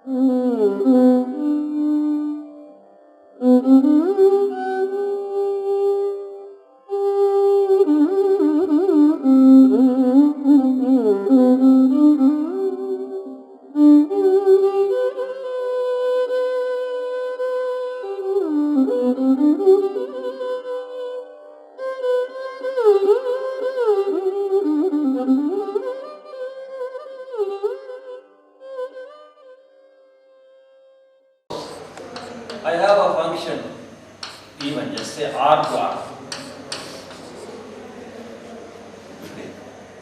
I have a function, even just say R to R. Okay.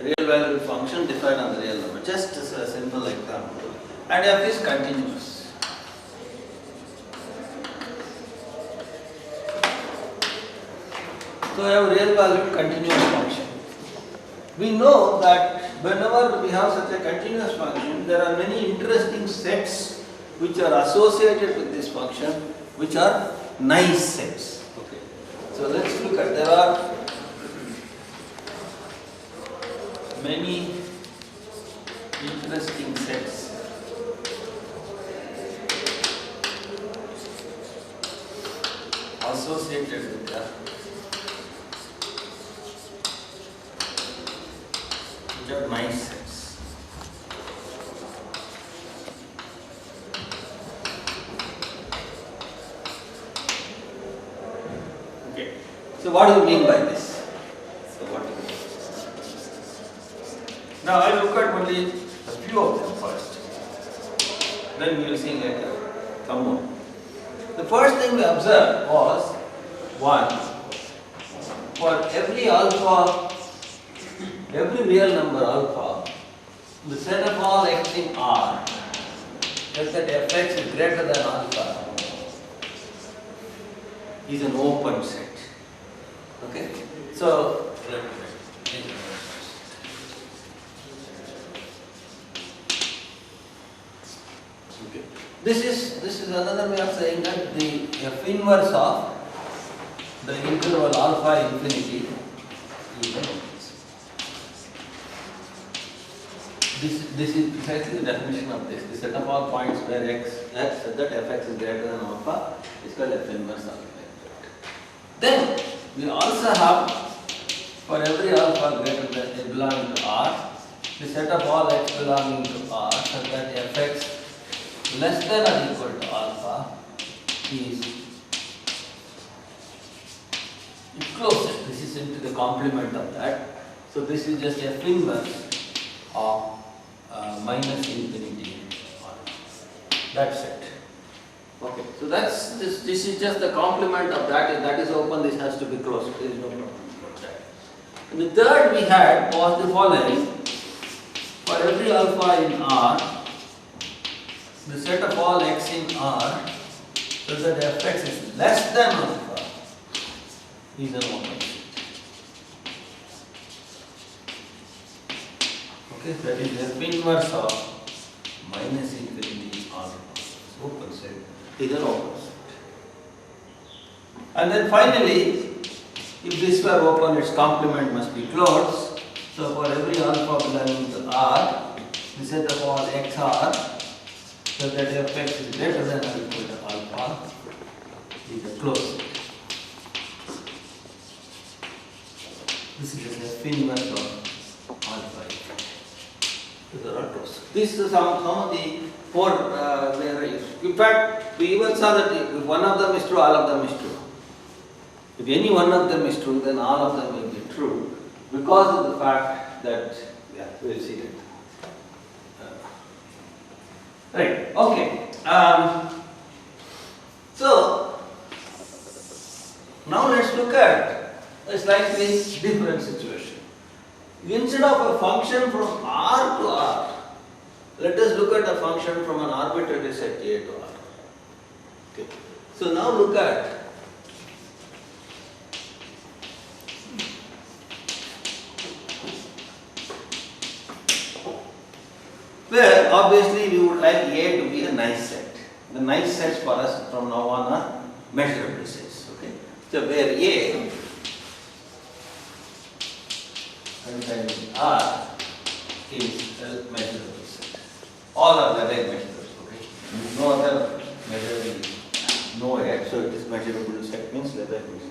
Real valued function defined on the real number, just as a simple example. And f is continuous. So I have real valued continuous function. We know that whenever we have such a continuous function, there are many interesting sets which are associated with this function, which are nice sets. Okay. So let's look at, there are many interesting sets associated with that, which are nice sets. So what do you mean by this? So what do you mean? Now I look at only a few of them first. Then we will see later some more. The first thing we observed was, one, for every alpha, every real number alpha, the set of all x in R, such that fx is greater than alpha, is an open set. Okay, so okay. This is another way of saying that the f inverse of the interval alpha infinity is an open set. This is precisely the definition of this. The set of all points where x such that fx is greater than alpha is called f inverse alpha. Then we also have, for every alpha greater than belonging to R, the set of all x belonging to R such that fx less than or equal to alpha is closed set. This is simply the complement of that. So this is just f inverse of minus infinity on that set. Okay, so that's this is just the complement of that. If that is open, this has to be closed. There is no problem about that. And the third we had was the following. For every alpha in R, the set of all x in R, so that fx is less than alpha, is an open set. Okay, that is f inverse of minus infinity alpha. Open set is an open set. And then finally, if this were open, its complement must be closed. So for every alpha belonging to R, the set of all x R, so that fx is greater than or equal to alpha, is a closed set. This is a f inverse of alpha. These are all closed. This is some of the four variables. In fact, we even saw that if one of them is true, all of them is true. If any one of them is true, then all of them will be true because of the fact that, yeah, we will see it. Right, okay. So, now let's look at a slightly different situation. Instead of a function from R to R, let us look at a function from an arbitrary set A to R. Okay. So now look at where obviously we would like A to be a nice set. The nice sets for us from now on are measurable sets. Okay. So where A contains R is a measurable set. All are the right measures. Okay. other measure we know yet, so it is measurable set means whether it is.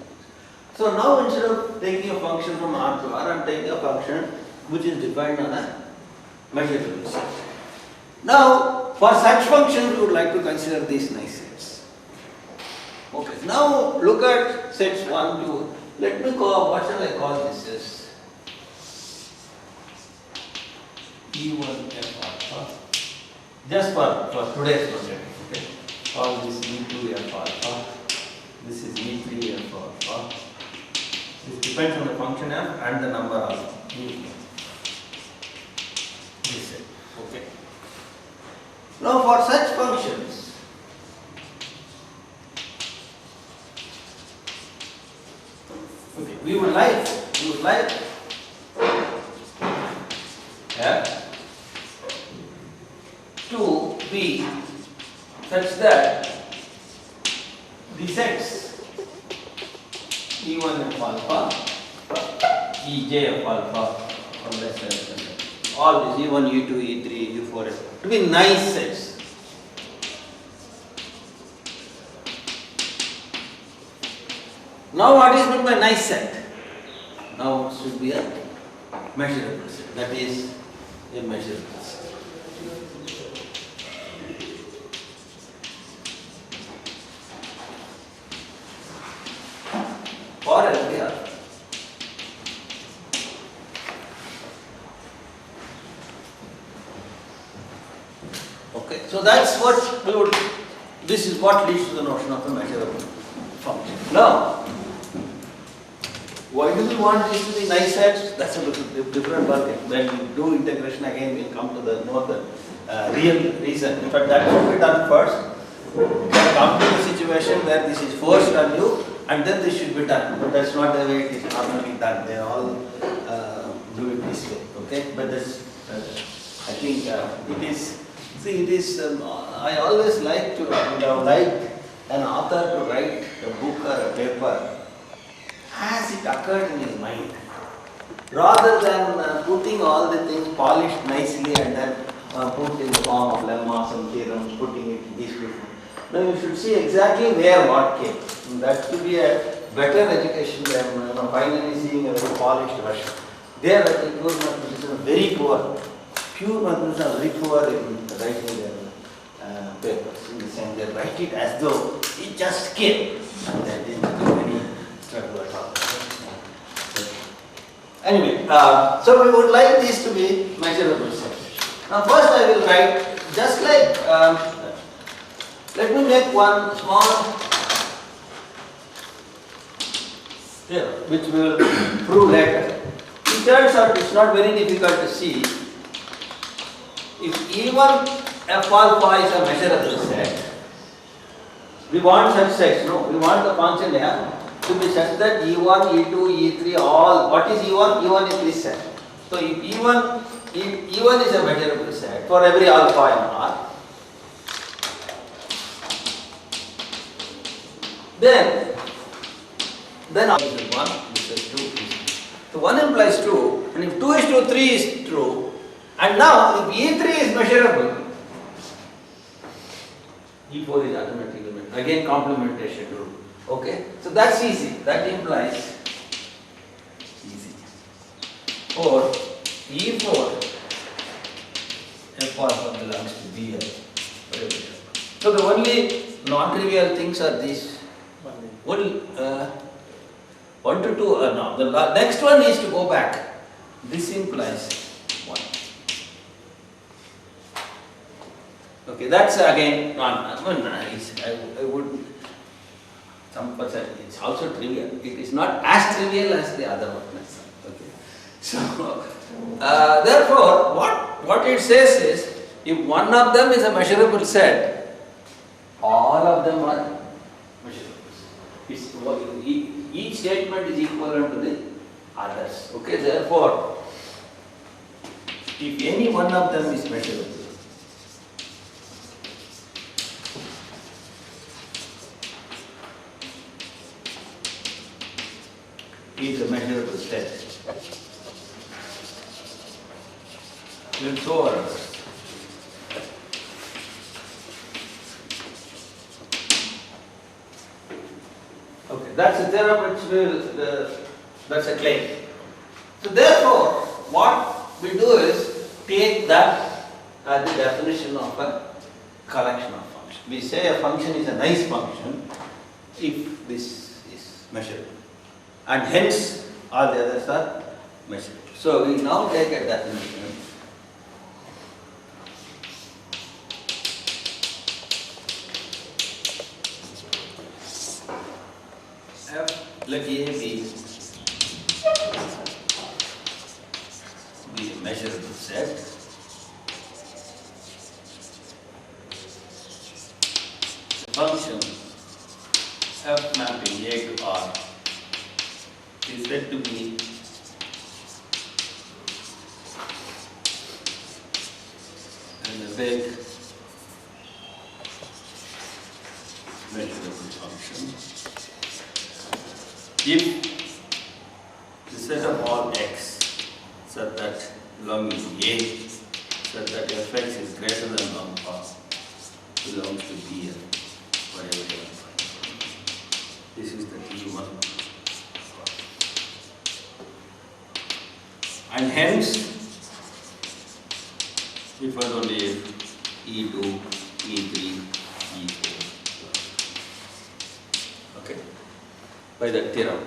So now instead of taking a function from R to R, I am taking a function which is defined on a measurable set. Now for such functions we would like to consider these nice sets. Okay, now look at sets 1, 2. Let me call, what shall I call this as? E1 F alpha. Just for today's project, okay? Call this E2 F alpha. This is E3 F alpha. This depends on the function F and the number alpha. This set, okay? Now for such functions, okay, we would like F to be such that the sets E1 F alpha, Ej F alpha, or let's say all these E1, E2, E3, E4 to be nice sets. Now what is meant by nice set? Now it should be a measurable set. That is a measurable set. For LDR. Okay, so that's what we would, this is what leads to the notion of a measurable function. Now, why do we want this to be nice sets? That's a different ballgame. When we do integration again, we'll come to the more the real reason. In fact, that should be done first. Then come to the situation where this is forced on you, and then this should be done. But that's not the way it is normally done. They all do it this way. Okay, but this, I think it is. See, it is. I always like to like an author to write a book or a paper as it occurred in his mind, rather than putting all the things polished nicely and then put in the form of lemmas and theorems, putting it in these different. Now you should see exactly where what came. And that should be a better education than finally seeing a very polished version. There, I think pure mathematicians are very poor. Pure mathematicians are very poor in writing their papers. In the sense, they write it as though it just came, and they didn't do any struggle at all. Anyway, so we would like these to be measurable sets. Now, first I will write just like. Let me make one small step, which we will prove later. It turns out it's not very difficult to see. If E1 F alpha is a measurable set, we want such sets, no? We want the function F to be such that E1, E2, E3, all. What is E1? E1 is this set. So if E1 is a measurable set for every alpha in R, then this is 1, this is 2. So 1 implies 2, and if 2 is to 3 is true, and now if E3 is measurable, E4 is automatically measured. Again complementation rule. Okay? So that's easy. That implies easy. Or E4 F alpha belongs to BL. So the only non-trivial things are these. 1 to 2, no. The next one is to go back. This implies 1. Okay, that's again I would, some percent, it's also trivial. It is not as trivial as the other one. Okay. So, therefore, what it says is, if one of them is a measurable set, all of them are each statement is equivalent to the others. Okay, therefore, if any one of them is measurable, is a measurable set. Then so are others. That's a theorem which will, that's a claim. So therefore, what we do is take that as the definition of a collection of functions. We say a function is a nice function if this is measurable, and hence all the others are measurable. So we now take a definition. F, let A be a measurable set. Function F mapping A to R is said to be an vague measurable function if the set of all x such that belonging to A such that Fx is greater than alpha belongs to Bn for every alpha. This is the T1. And hence, if I only E2, E3, E4. Okay? By that theorem.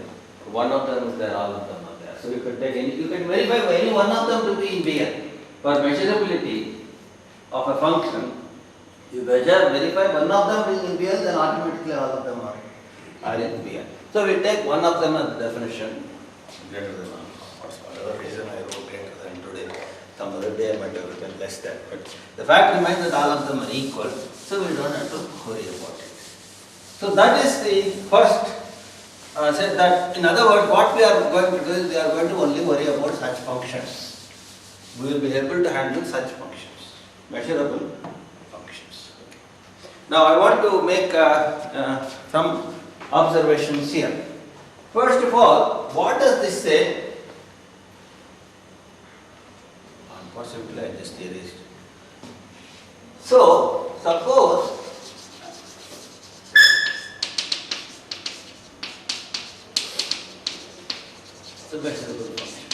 One of them is there, all of them are there. So you can take any, you can verify any one of them to be in Bn. For measurability of a function, you verify one of them is in Bn, then automatically all of them are in Bn. So we take one of them as the definition, greater than alpha. For whatever reason I wrote greater than today. Some other day I might have written less than. But the fact remains that all of them are equal, so we don't have to worry about it. So that is the first said that, in other words, what we are going to do is we are going to only worry about such functions. We will be able to handle such functions, measurable functions. Okay. Now I want to make some observations here. First of all, what does this say? Possibly I just erased. So, suppose the measurable function.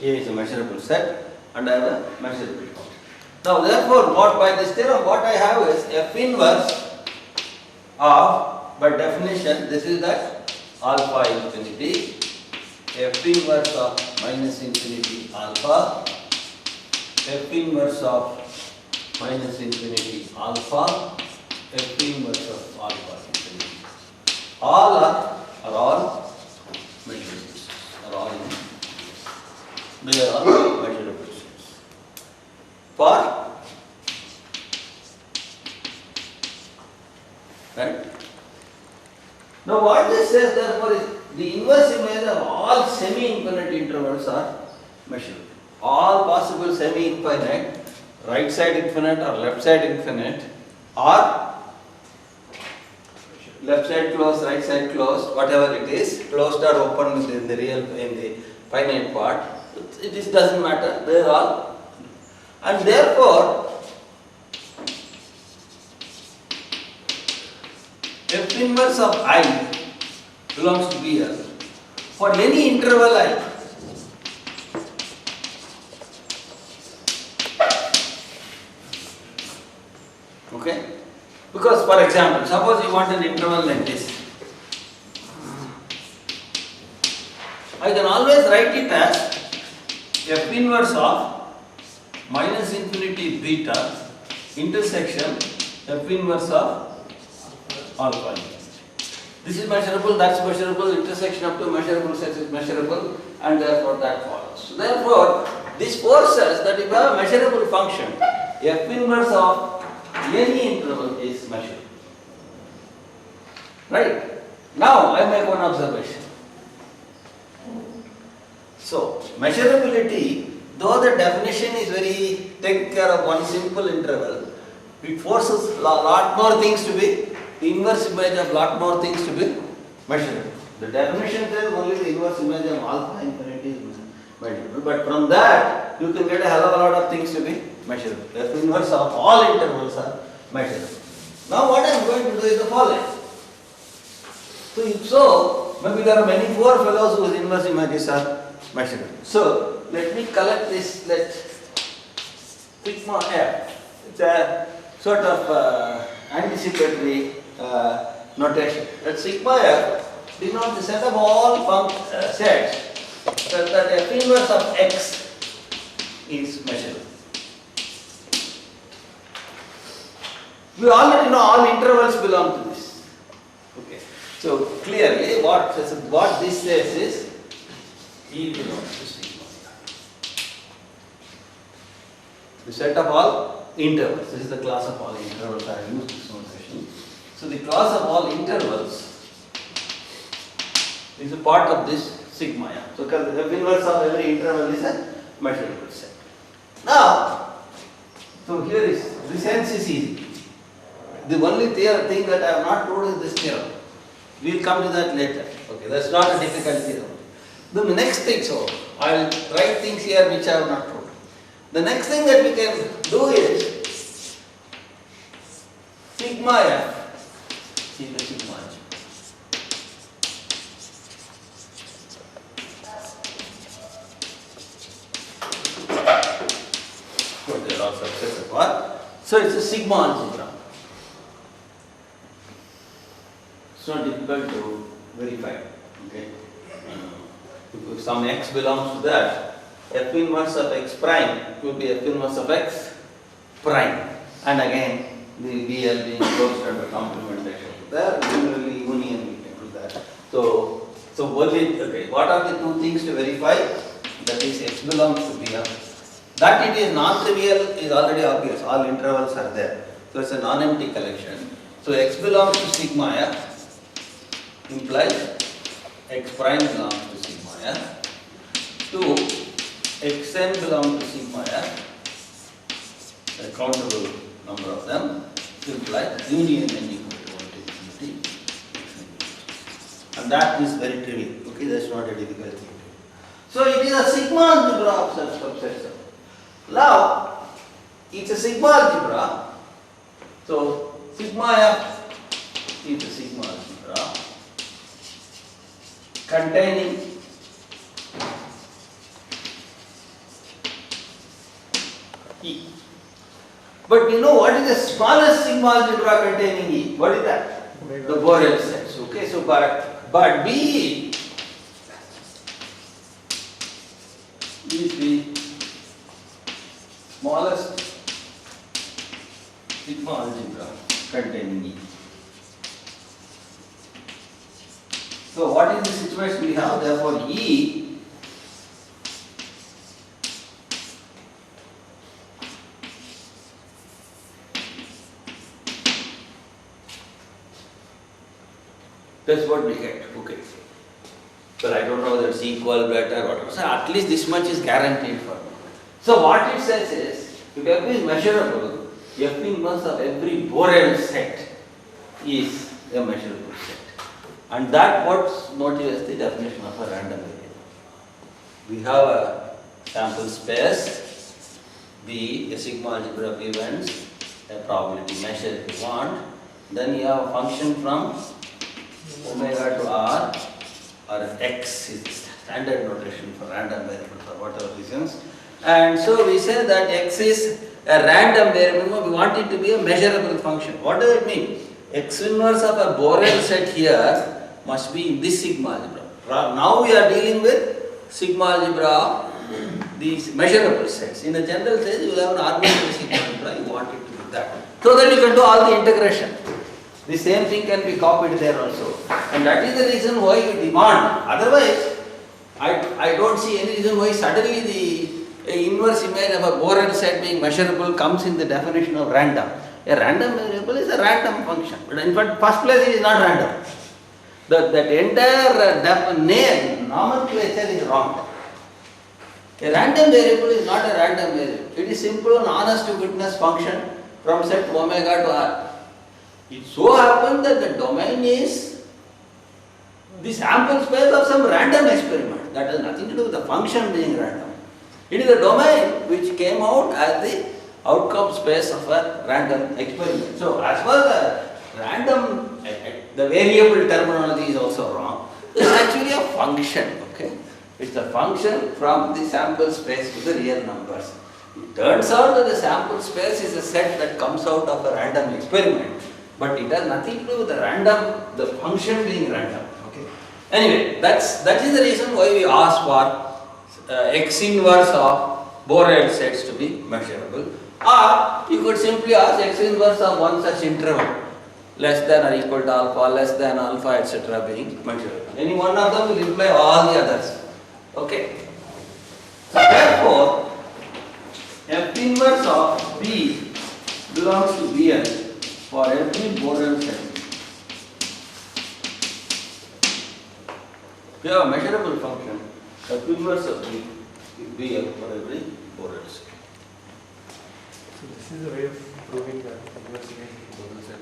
A is a measurable set and I have a measurable function. Now therefore, what by this theorem what I have is F inverse of, by definition, this is that alpha infinity, F inverse of minus infinity alpha, F inverse of minus infinity alpha, F inverse of alpha infinity. All are all measurables. They are all measurables. For right? Now what this says therefore is the inverse image of all semi-infinite intervals are measurable. All possible semi-infinite, right side infinite or left side infinite, or left side closed, right side closed, whatever it is, closed or open in the finite part, it doesn't matter, they are all. And therefore, F inverse of I belongs to Bn for any interval I. Okay? Because for example, suppose you want an interval like this. I can always write it as F inverse of minus infinity beta intersection F inverse of alpha. This is measurable, that's measurable, intersection of two measurable sets is measurable, and therefore that follows. So therefore, this forces that if you have a measurable function, F inverse of any interval is measurable. Right? Now I make one observation. So, measurability, though the definition is very, take care of one simple interval, it forces lot more things to be, the inverse image of lot more things to be measurable. The definition says only the inverse image of alpha infinity is measurable, but from that you can get a hell of a lot of things to be measurable. The inverse of all intervals are measurable. Now what I am going to do is the following. So if so, maybe there are many poor fellows whose inverse images are measurable. So let me collect this, let sigma f. It's a sort of anticipatory notation. That sigma f denotes the set of all sets so that f inverse of x is measurable. We already know all intervals belong to this. Okay. So clearly what this says is E belongs to sigma. The set of all intervals. This is the class of all intervals. I have used this notation. So the class of all intervals is a part of this sigma. So the inverse of every interval is a measurable set. Now, so here is this hence is easy. The only thing that I have not told is this theorem. We will come to that later. Okay, that's not a difficult theorem. Then the next thing, so I will write things here which I have not told. The next thing that we can do is sigma f is the sigma g. So there are subsets of what? So it's a sigma algebra. It's not difficult to verify. Okay. If some x belongs to that, f inverse of x prime will be f inverse of x prime. And again, the VL being closed under complementation. There, similarly, union we can do that. So okay, what are the two things to verify? That is, x belongs to Bf. That it is non-trivial is already obvious. All intervals are there. So it's a non-empty collection. So x belongs to sigma f implies x prime belongs to sigma f. 2, xn belongs to sigma f, a countable number of them, implies union n equal to voltage infinity. And that is very trivial. Okay, that's not a difficult thing. So it is a sigma algebra of such subsets. Now, it's a sigma algebra. So sigma f is a sigma algebra containing E. But you know what is the smallest sigma algebra containing E? What is that? The Borel sets. Okay, so but B is the smallest sigma algebra containing E. So what is the situation we have? Therefore E that's what we get. Okay. Well, I don't know whether it's equal, better, whatever. So at least this much is guaranteed for me. So what it says is, if f is measurable, f inverse of every Borel set is a measurable set. And that what's noted as the definition of a random variable. We have a sample space, B, a sigma algebra of events, a probability measure if you want. Then you have a function from omega to r, or x is the standard notation for random variable for whatever reasons. And so we say that x is a random variable, we want it to be a measurable function. What does it mean? X inverse of a Borel set here must be in this sigma algebra. Now we are dealing with sigma algebra, these measurable sets. In a general sense, you will have an arbitrary sigma algebra, you want it to be that. So that you can do all the integration. The same thing can be copied there also. And that is the reason why we demand. Otherwise, I don't see any reason why suddenly the inverse image of a Borel set being measurable comes in the definition of random. A random variable is a random function. But in fact, first place it is not random. That entire name, nomenclature is wrong. A random variable is not a random variable. It is simple and honest to goodness function from set omega to r. It so happens that the domain is the sample space of some random experiment. That has nothing to do with the function being random. It is a domain which came out as the outcome space of a random experiment. So as far as random, the variable terminology is also wrong. It's actually a function, okay? It's a function from the sample space to the real numbers. It turns out that the sample space is a set that comes out of a random experiment, but it has nothing to do with the function being random, okay? Anyway, that is the reason why we ask for x inverse of Borel sets to be measurable. Or you could simply ask x inverse of one such interval, less than or equal to alpha, less than alpha, etc. being measurable. Any one of them will imply all the others. Okay. So therefore, f inverse of B belongs to Bn for every Borel set. We have a measurable function, f inverse of B is Bn for every Borel set. So this is a way of proving that inverse image Borel set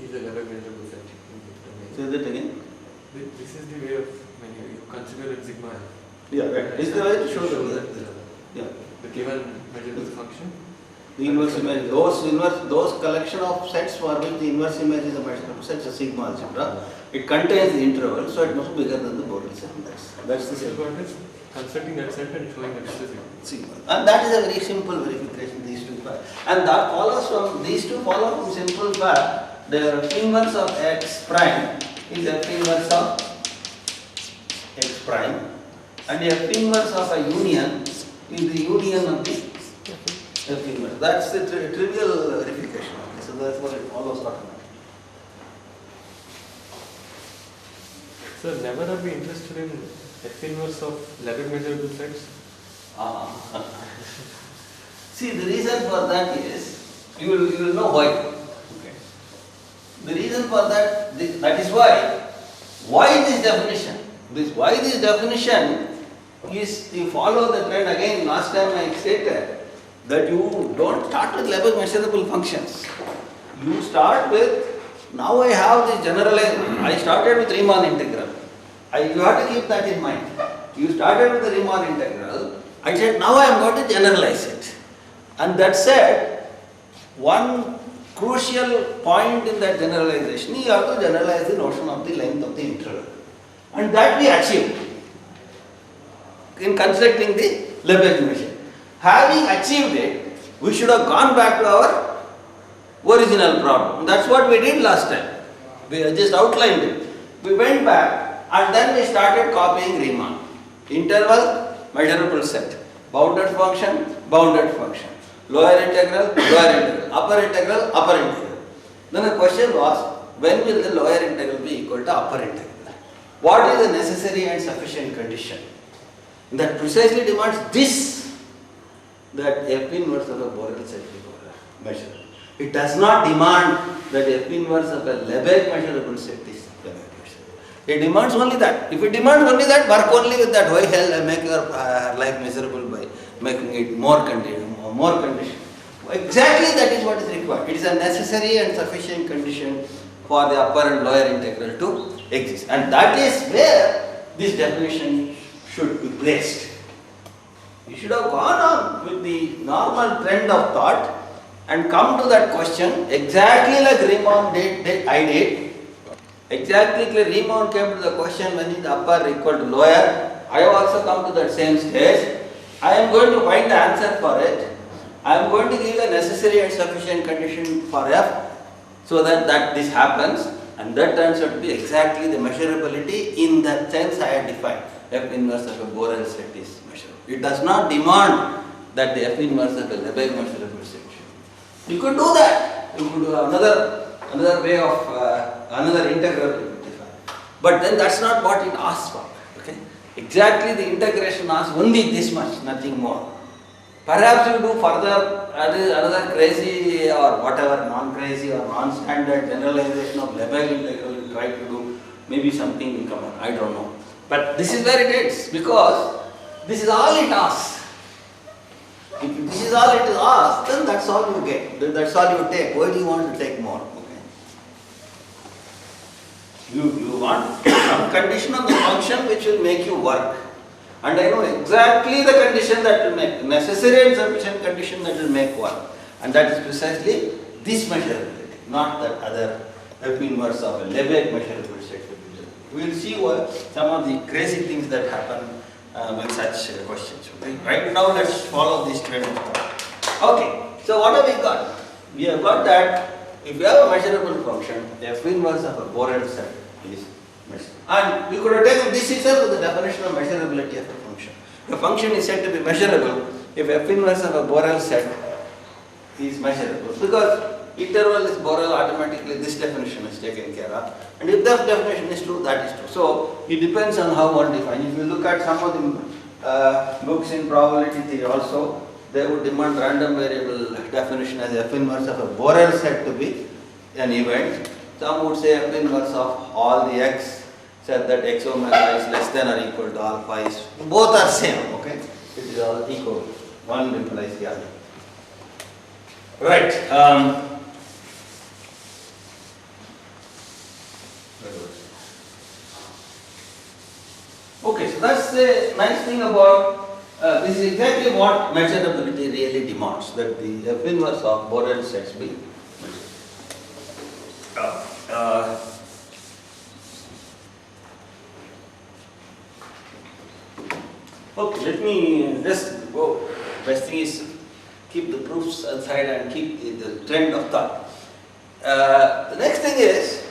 is a level measurable set in the domain. Say that again. This is the way of when you consider it sigma f. Yeah, right. This is the way to show that. Yeah. The given measurable function. The inverse image, those collection of sets for which the inverse image is a measurable set, a sigma algebra. It contains the interval, so it must be bigger than the Borel set. That's the So simple. what is constructing that set and showing that it's a sigma. Sigma. And that is a very simple verification, these two facts. And that follows from, these two follow from simple fact, the inverse of x prime is f inverse of x prime, and f inverse of a union is the union of the f inverse. That's the trivial verification. Okay, so that's what it follows automatically. So never are we interested in f inverse of level measurable sets? See, the reason for that is, you will know why. Okay. The reason for that, that is why this definition? Why this definition is, you follow the trend again, last time I stated, that you don't start with level measurable functions. You start with, now I have this generalized, I started with Riemann integral. You have to keep that in mind. You started with the Riemann integral, I said now I am going to generalize it. And that said, one crucial point in that generalization, you have to generalize the notion of the length of the interval. And that we achieved in constructing the Lebesgue machine. Having achieved it, we should have gone back to our original problem. That's what we did last time. We just outlined it. We went back and then we started copying Riemann. Interval, measurable set. Bounded function, bounded function. Lower integral, upper integral, upper integral. Then the question was, when will the lower integral be equal to upper integral? What is the necessary and sufficient condition? That precisely demands this, that f inverse of a Borel set be measured. It does not demand that f inverse of a Lebesgue measurable set is Lebesgue measurable. It demands only that. If it demands only that, work only with that. Why hell make your life miserable by making it more condition? Exactly that is what is required. It is a necessary and sufficient condition for the upper and lower integral to exist. And that is where this definition should be placed. You should have gone on with the normal trend of thought and come to that question exactly like Riemann I did. Exactly like Riemann came to the question when is the upper equal to lower. I have also come to that same stage. I am going to find the answer for it. I am going to give a necessary and sufficient condition for f so that this happens, and that turns out to be exactly the measurability in the sense I had defined. F inverse of a Borel set is measurable. It does not demand that the f inverse of a Lebesgue measurable set should. You could do that. You could do another way of another integral you could define. But then that's not what it asks for. Okay? Exactly the integration asks only this much, nothing more. Perhaps you do further another crazy or whatever, non-crazy or non-standard generalization of Lebesgue integral, you try to do, maybe something will come out, I don't know. But this is where it is, because this is all it asks. If this is all it is asked, then that's all you get, that's all you take. Why do you want to take more? Okay. You want some condition on the function which will make you work. And I know exactly the condition that will make, necessary and sufficient condition that will make work. And that is precisely this measurability, not that other F inverse of a Lebesgue measurable set. We will see what some of the crazy things that happen with such questions. Okay? Right now, let's follow this trend of thought. Okay, so what have we got? We have got that if you have a measurable function, F inverse of a Borel set is measurable. And we could have taken this itself the definition of measurability of a function. The function is said to be measurable if F inverse of a Borel set is measurable, because interval is Borel, automatically this definition is taken care of. And if that definition is true, that is true. So it depends on how one defines. If you look at some of the books in probability theory also, they would demand random variable definition as F inverse of a Borel set to be an event. Some would say F inverse of all the x, said that x omega is less than or equal to alpha is, both are same, okay? It is all equal. One implies the other. Right. Okay, so that's the nice thing about this is exactly what measurability really demands, that the F inverse of Borel sets be measured. Okay, let me just go. Best thing is keep the proofs aside and keep the trend of thought. The next thing is,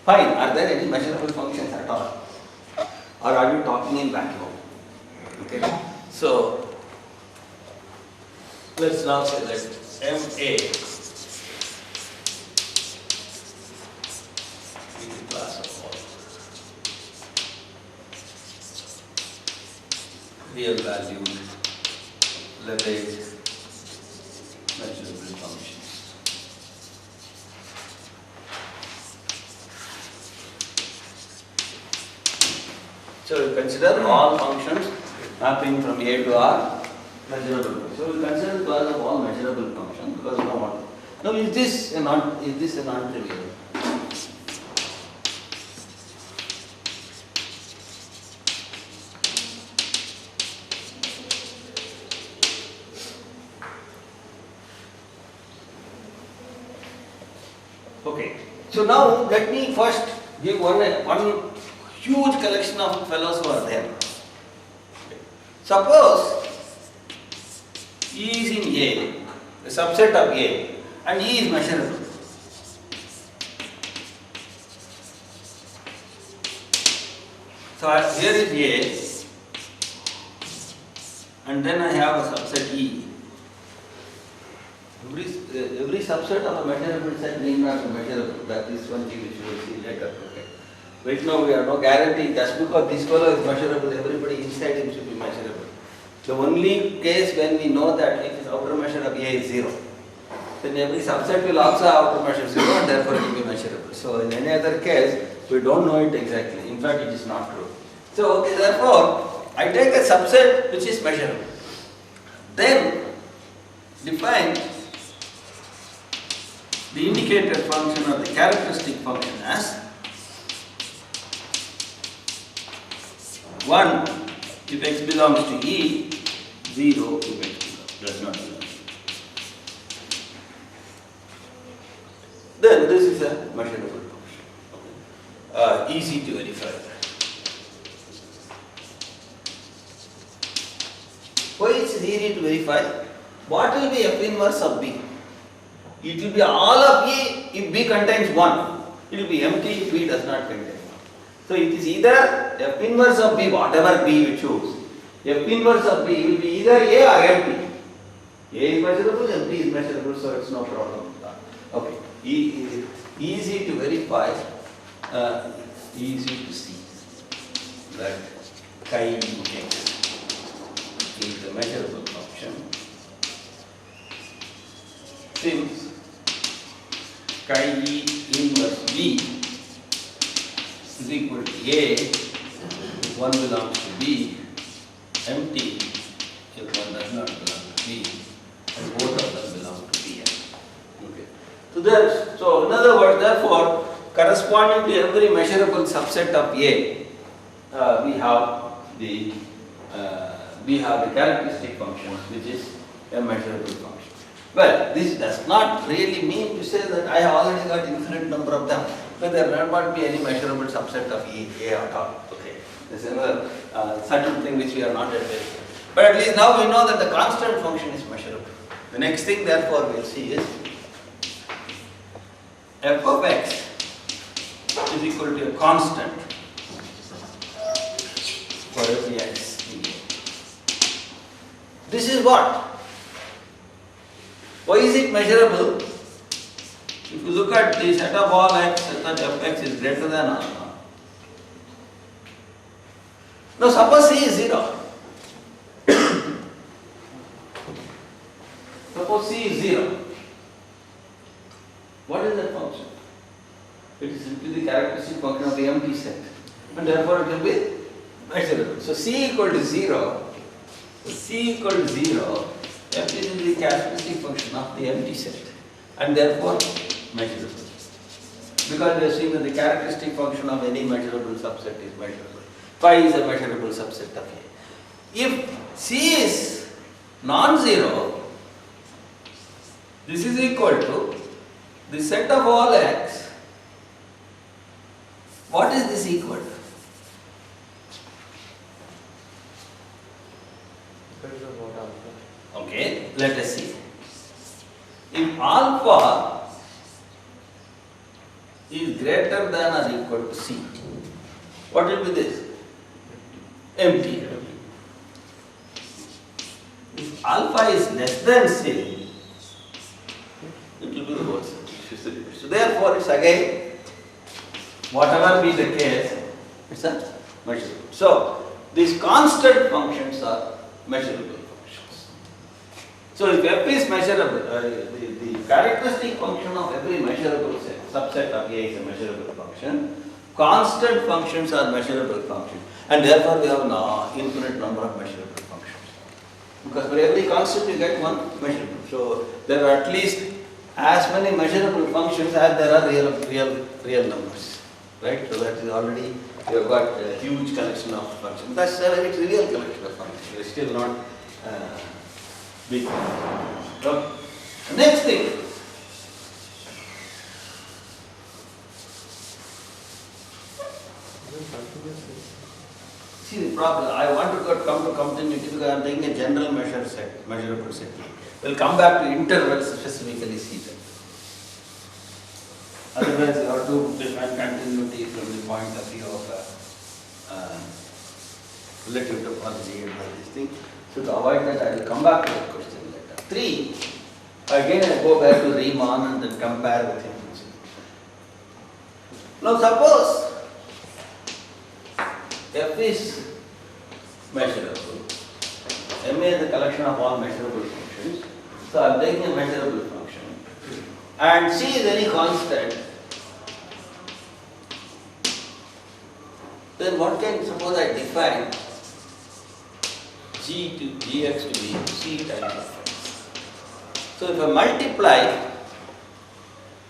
fine, are there any measurable functions at all? Or are we talking in vacuum? Okay, so let's now say that MA is the class of all real valued Lebesgue measurable functions. So we consider all functions mapping from A to R measurable. So we consider the class of all measurable functions because we don't want. Now is this a non-trivial? Okay. So now let me first give one huge collection of fellows who are there. Suppose E is in A, a subset of A, and E is measurable. So here is A, and then I have a subset E. Every subset of a measurable set need not be measurable. That is one thing which we will see later. Okay. Right now we have no guarantee just because this fellow is measurable, everybody inside him should be measurable. The only case when we know that if his outer measure of A is 0, then every subset will also have outer measure 0 and therefore it will be measurable. So in any other case, we don't know it exactly. In fact, it is not true. So okay, therefore, I take a subset which is measurable. Then define the indicator function or the characteristic function as 1 if x belongs to E, 0 if x does not belong. Then this is a measurable function. Easy to verify. Why it is easy to verify? What will be F inverse of B? It will be all of A if B contains 1. It will be empty if B does not contain 1. So it is either F inverse of B, whatever B you choose. F inverse of B will be either A or empty. A is measurable, empty is measurable, so it's no problem. Okay, easy to verify, easy to see that chi x is the measurable function. Since chi inverse B is equal to A if one belongs to B, empty if one does not belong to B, and both of them belong to B. Okay. So in other words, therefore, corresponding to every measurable subset of A, we have the characteristic function which is a measurable function. Well, this does not really mean to say that I have already got infinite number of them. So there will not be any measurable subset of A at all. Okay. This is another subtle thing which we are not yet very. But at least now we know that the constant function is measurable. The next thing therefore we'll see is f of x is equal to a constant for every x. This is what? Why is it measurable? If you look at the set of all x, such that fx is greater than alpha. Now suppose c is 0. Suppose c is 0. What is that function? It is simply the characteristic function of the empty set. And therefore it will be measurable. So c equal to 0. So c equal to 0. F is the characteristic function of the empty set and therefore measurable. Because we are seeing that the characteristic function of any measurable subset is measurable. Phi is a measurable subset of A. If C is non-zero, this is equal to the set of all x. What is this equal to? Depends on what alpha. Okay, let us see. If alpha is greater than or equal to C, what will be this? Empty. If alpha is less than C, it will be the whole set. So therefore it's again, whatever be the case, it's a measurable. So these constant functions are measurable. So if f is measurable, the characteristic function of every measurable set, subset of A is a measurable function. Constant functions are measurable functions, and therefore we have now infinite number of measurable functions. Because for every constant you get one measurable. So there are at least as many measurable functions as there are real numbers, right? So that is already you have got a huge collection of functions. That's a very trivial collection of functions. It is still not. Big. So, next thing. See the problem. I want to come to continuity because I am taking a general measurable set. We'll come back to intervals specifically see them. Otherwise, you have to define continuity from the point of view of relative topology and all these things. So to avoid that, I will come back to that question later. 3. Again, I go back to Riemann and then compare with him. Now suppose f is measurable. M is the collection of all measurable functions. So I am taking a measurable function. And C is any constant. Then what can, suppose I define G to Gx to be C times f. So if I multiply,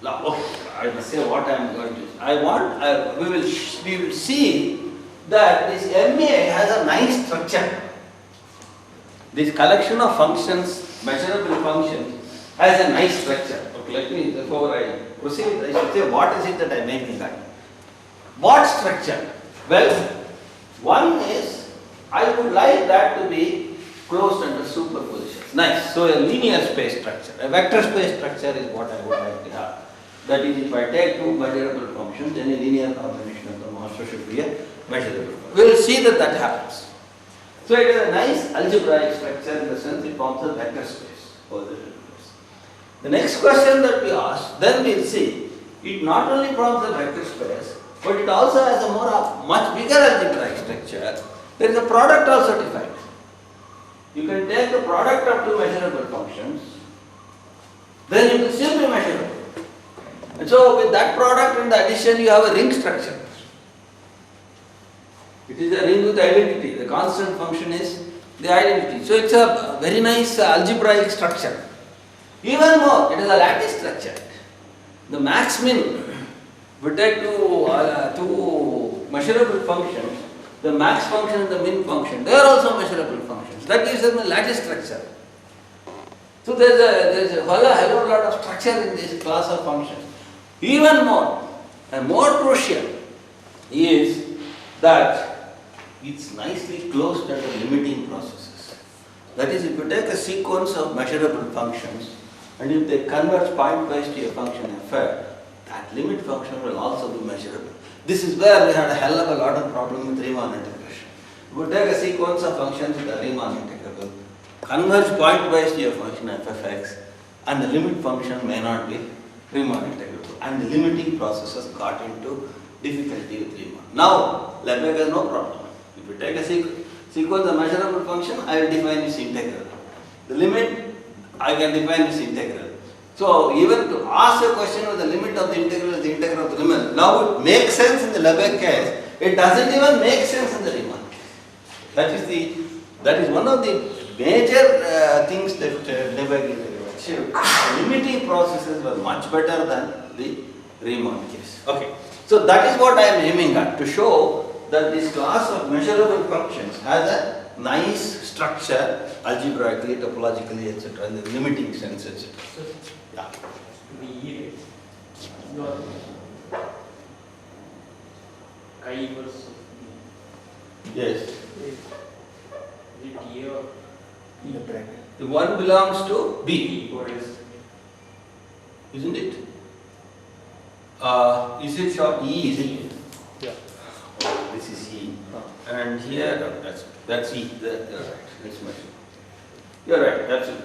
I will say what I am going to. We will see that this MA has a nice structure. This collection of functions, measurable functions, has a nice structure. Okay, let me, before I proceed, I should say what is it that I am making that. What structure? Well, one is, I would like that to be closed under superposition. Nice. So a linear space structure, a vector space structure is what I would like to have. That is, if I take two measurable functions, then a linear combination of them also should be a measurable function. We will see that that happens. So it is a nice algebraic structure in the sense it forms a vector space for the universe. The next question that we ask, then we will see, it not only forms a vector space, but it also has a much bigger algebraic structure. There is a product also defined. You can take the product of two measurable functions, then it will still be measurable. And so with that product and the addition you have a ring structure. It is a ring with identity. The constant function is the identity. So it's a very nice algebraic structure. Even more, it is a lattice structure. The max min, we take two measurable functions, the max function and the min function, they are also measurable functions. That gives them a lattice structure. So there's a hell of a lot of structure in this class of functions. Even more, and more crucial, is that it's nicely closed under limiting processes. That is, if you take a sequence of measurable functions, and if they converge pointwise to a function f, that limit function will also be measurable. This is where we had a hell of a lot of problem with Riemann integration. If you take a sequence of functions that are Riemann integrable, converge pointwise to a function f of x, and the limit function may not be Riemann integrable, and the limiting processes got into difficulty with Riemann. Now, Lebesgue has no problem. If you take a sequence of measurable function, I will define its integral. The limit, I can define its integral. So, even to ask a question with the limit of the integral is the integral of the limit, now it makes sense in the Lebesgue case, it doesn't even make sense in the Riemann case. That is one of the major things that Lebesgue achieved. Limiting processes were much better than the Riemann case. Okay. So that is what I am aiming at, to show that this class of measurable functions has a nice structure, algebraically, topologically, etc., in the limiting sense, etc. Yeah. The E rays. Your chi versus Yes. is it A or In the bracket. The one belongs to B, B or is isn't it? Is it short E? Is it? yeah. Oh, this is E. And here, that's E. You're right. That's my. You're right. That's it.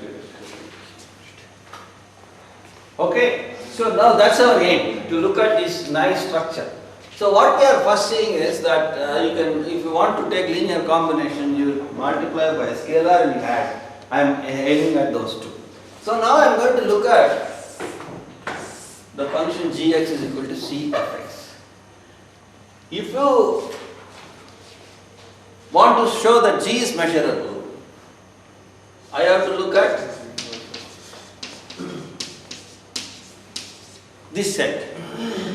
Okay. So now that's our aim, to look at this nice structure. So what we are first saying is that you can, if you want to take linear combination, you multiply by a scalar and you add. I am aiming at those two. So now I am going to look at the function gx is equal to c of x. If you want to show that g is measurable, I have to look at this set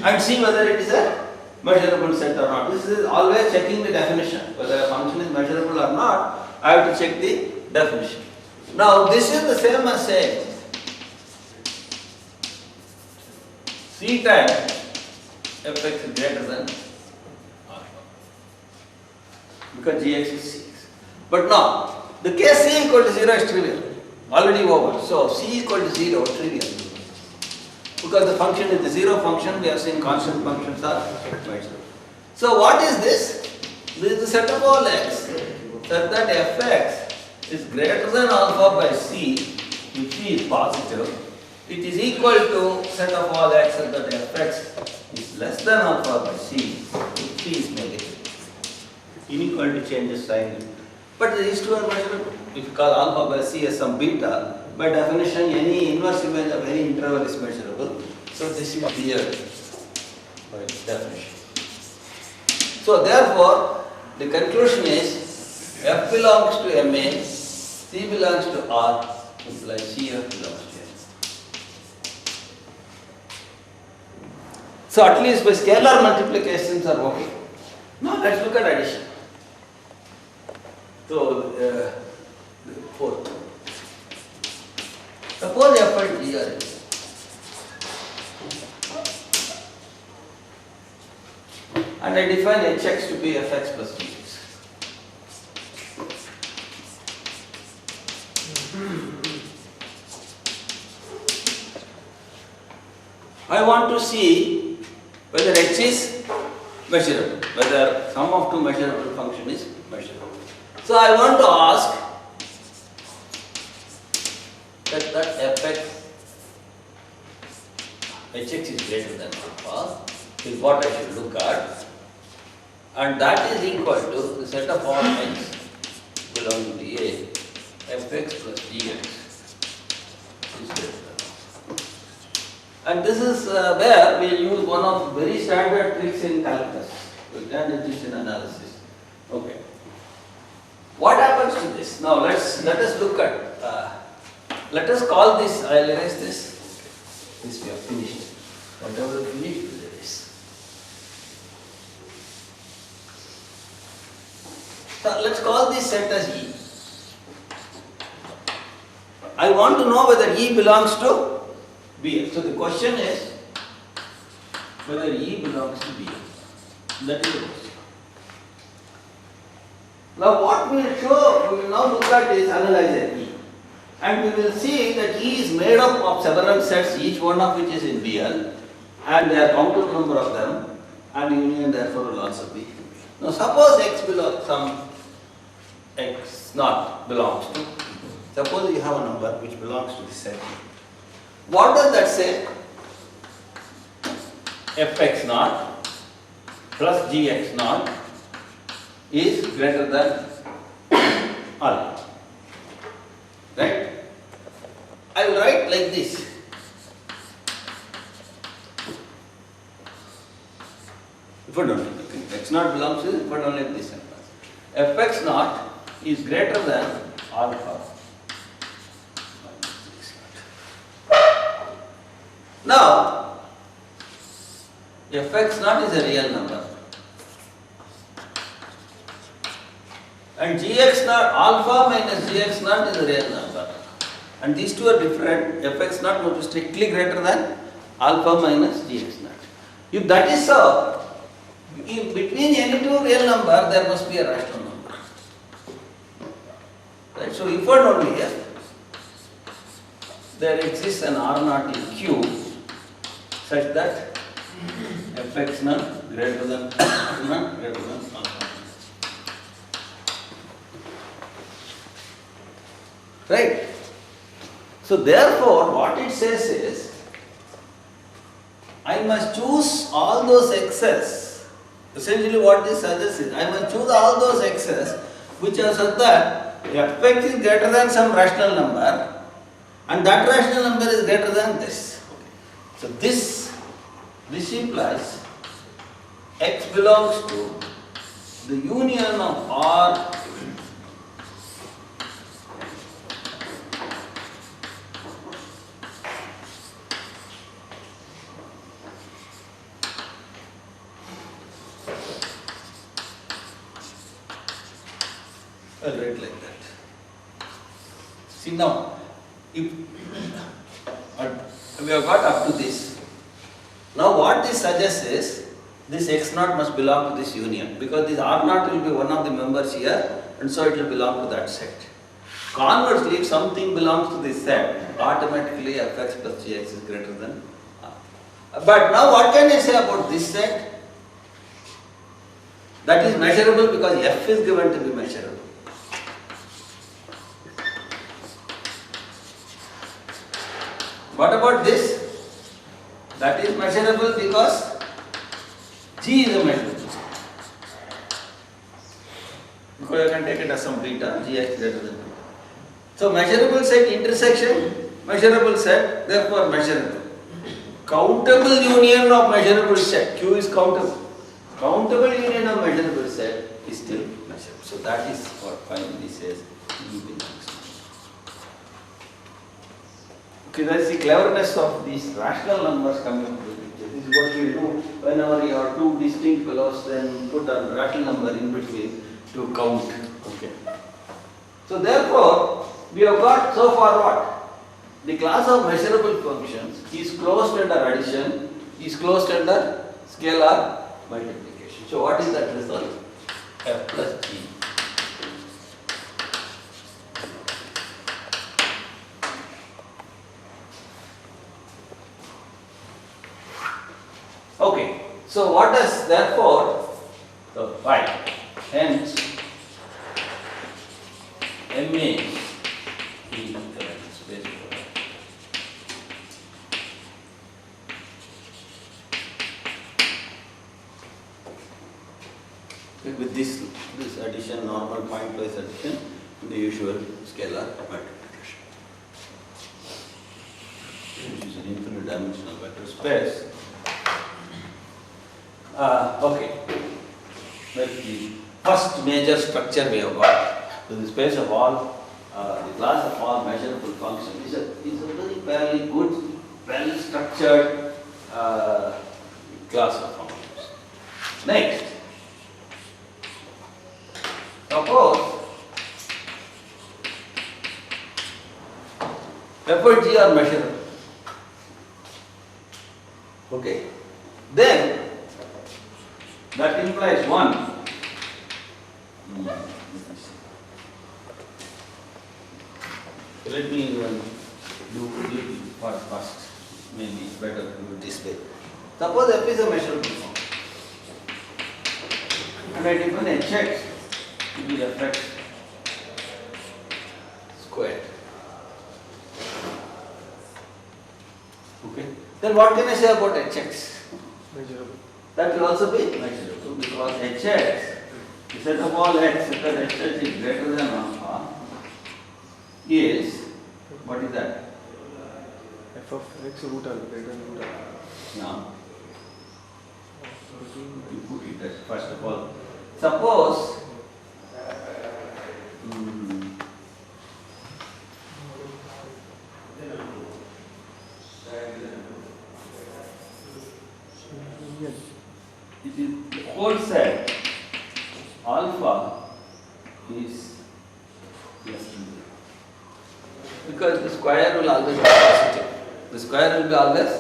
and see whether it is a measurable set or not. This is always checking the definition. Whether a function is measurable or not, I have to check the definition. Now this is the same as saying c times fx is greater than r, because gx is c. But now, the case c equal to 0 is trivial, already over. So c equal to 0 trivial. Because the function is the zero function, we have seen constant functions are measurable. So what is this? This is the set of all x, such that fx is greater than alpha by c, if c is positive. It is equal to set of all x such that fx is less than alpha by c, if c is negative. Inequality changes sign. But these two are measurable. If you call alpha by c as some beta, by definition any inverse image of any interval is measurable. So this is here by definition. So therefore, the conclusion is f belongs to Ma, c belongs to R, implies Cf belongs to M. So at least by scalar multiplications are okay. Now let's look at addition. So fourth. Suppose f and g are equal. And I define hx to be fx plus gx. I want to see whether h is measurable, whether sum of two measurable function is measurable. So I want to ask that fx hx is greater than alpha is what I should look at, and that is equal to the set of all x belonging to A, fx plus gx is greater than alpha. And this is where we use one of very standard tricks in calculus, tangent analysis. Okay. What happens to this? Now let us look at. Let us call this. I'll erase this. This we have finished. Whatever we finished, we'll erase. So let's call this set as E. I want to know whether E belongs to Bl. So the question is whether E belongs to Bl. That is the question. Now what we will show, we will now look at is analyzer E. And we will see that E is made up of several sets, each one of which is in Bl, and there are counted number of them, and union therefore will also be. Now suppose X belongs, some X naught belongs to, suppose you have a number which belongs to this set. What does that say? Fx naught plus Gx naught is greater than alpha. Right? I will write like this. If I don't, x naught belongs to this, if I don't let this happen. Fx naught is greater than alpha. Now, Fx naught is a real number. And Gx naught, alpha minus Gx naught is a real number. And these two are different. Fx naught must be strictly greater than alpha minus Gx naught. If that is so, in between any two real number, there must be a rational number. Right? So if and only if there exists an R naught in Q such that Fx naught greater than alpha. Right? So therefore, what it says is, I must choose all those x's. Essentially what this suggests is, I must choose all those x's which are such that Fx is greater than some rational number, and that rational number is greater than this. So this implies x belongs to the union of R I'll write like that. See now, if we have got up to this. Now what this suggests is, this x naught must belong to this union, because this R naught will be one of the members here, and so it will belong to that set. Conversely, if something belongs to this set, automatically Fx plus Gx is greater than R. But now what can I say about this set? That is measurable because F is given to be measurable. What about this? That is measurable because G is a measurable. Because you can take it as some beta, Gx greater than beta. So measurable set intersection, measurable set, therefore measurable. Countable union of measurable set, Q is countable. Countable union of measurable set is still measurable. So that is what finally says E belongs to. Okay, that is the cleverness of these rational numbers coming into the picture. This is what we do whenever you have two distinct fellows, then put a rational number in between to count. Okay. So therefore, we have got so far what? The class of measurable functions is closed under addition, is closed under scalar multiplication. So what is that result? F plus G. Okay, so what does therefore, so fine, hence MA is space. With this addition, normal pointwise addition, the usual scalar multiplication, which is an infinite dimensional vector space. Okay, that's the first major structure we have got. So the space of all, the class of all measurable functions is a very fairly good, well structured class of functions. Next, suppose Okay. Then that implies 1. Let me do part first. Maybe it's better to do it this way. Suppose f is a measurable function. And I define hx to be fx squared. Okay. Then what can I say about hx? Measurable. That will also be measurable because hx, the set of all x such that hx is greater than alpha is, what is that? F of x root alpha greater than root alpha. Now, you put it as first of all. Suppose it is the whole set alpha is less than 0. Because the square will always be positive. The square will be always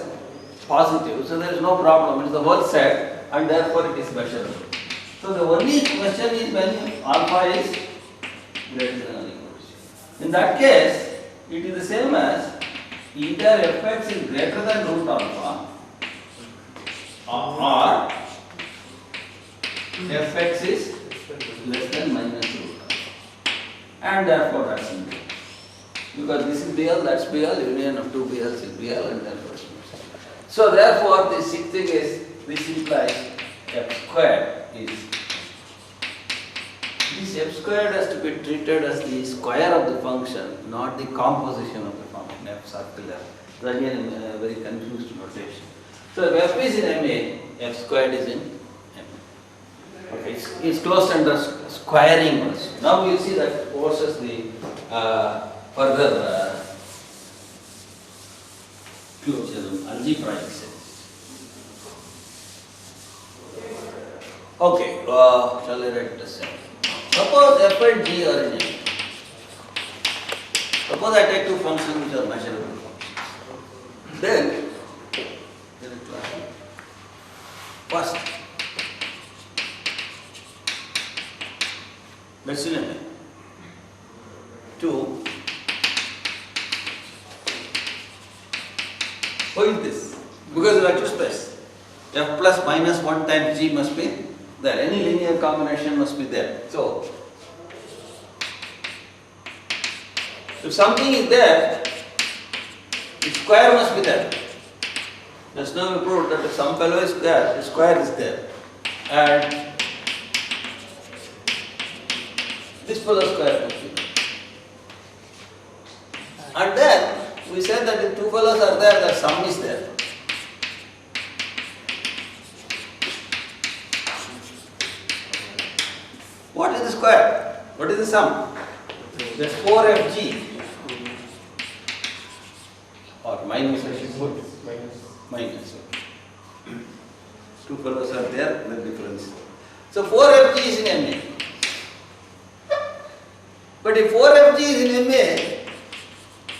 positive, so there is no problem. It is the whole set and therefore it is measurable. So the only question is when alpha is greater than or equal to 0. In that case, it is the same as either fx is greater than root alpha or fx is less than minus root alpha. And therefore that's simple. Because this is BL, that's BL, union of two BLs is BL and therefore it's not. So therefore the sixth thing is, this implies f squared is, this f squared has to be treated as the square of the function, not the composition of the function, f circular. So again a very confused notation. So if f is in MA, f squared is in MA. Okay, it's closed under squaring also. Now we will see that forces the further closure in algebraic sense. Okay, shall I write the same? Suppose f and g are in M. Suppose I take two functions which are measurable functions. Then, first, let's remember, 2. Why is this? Because of vector space. F plus minus 1 times g must be there. Any linear combination must be there. So, if something is there, its square must be there. Just now we proved that if some fellow is there, the square is there. And this fellow square must be there. And then we said that if two fellows are there, the sum is there. What is the square? What is the sum? That's 4fg. Or minus, I should put. Minus. Two fellows are there, the difference. So 4fg is in MA. But if 4fg is in MA,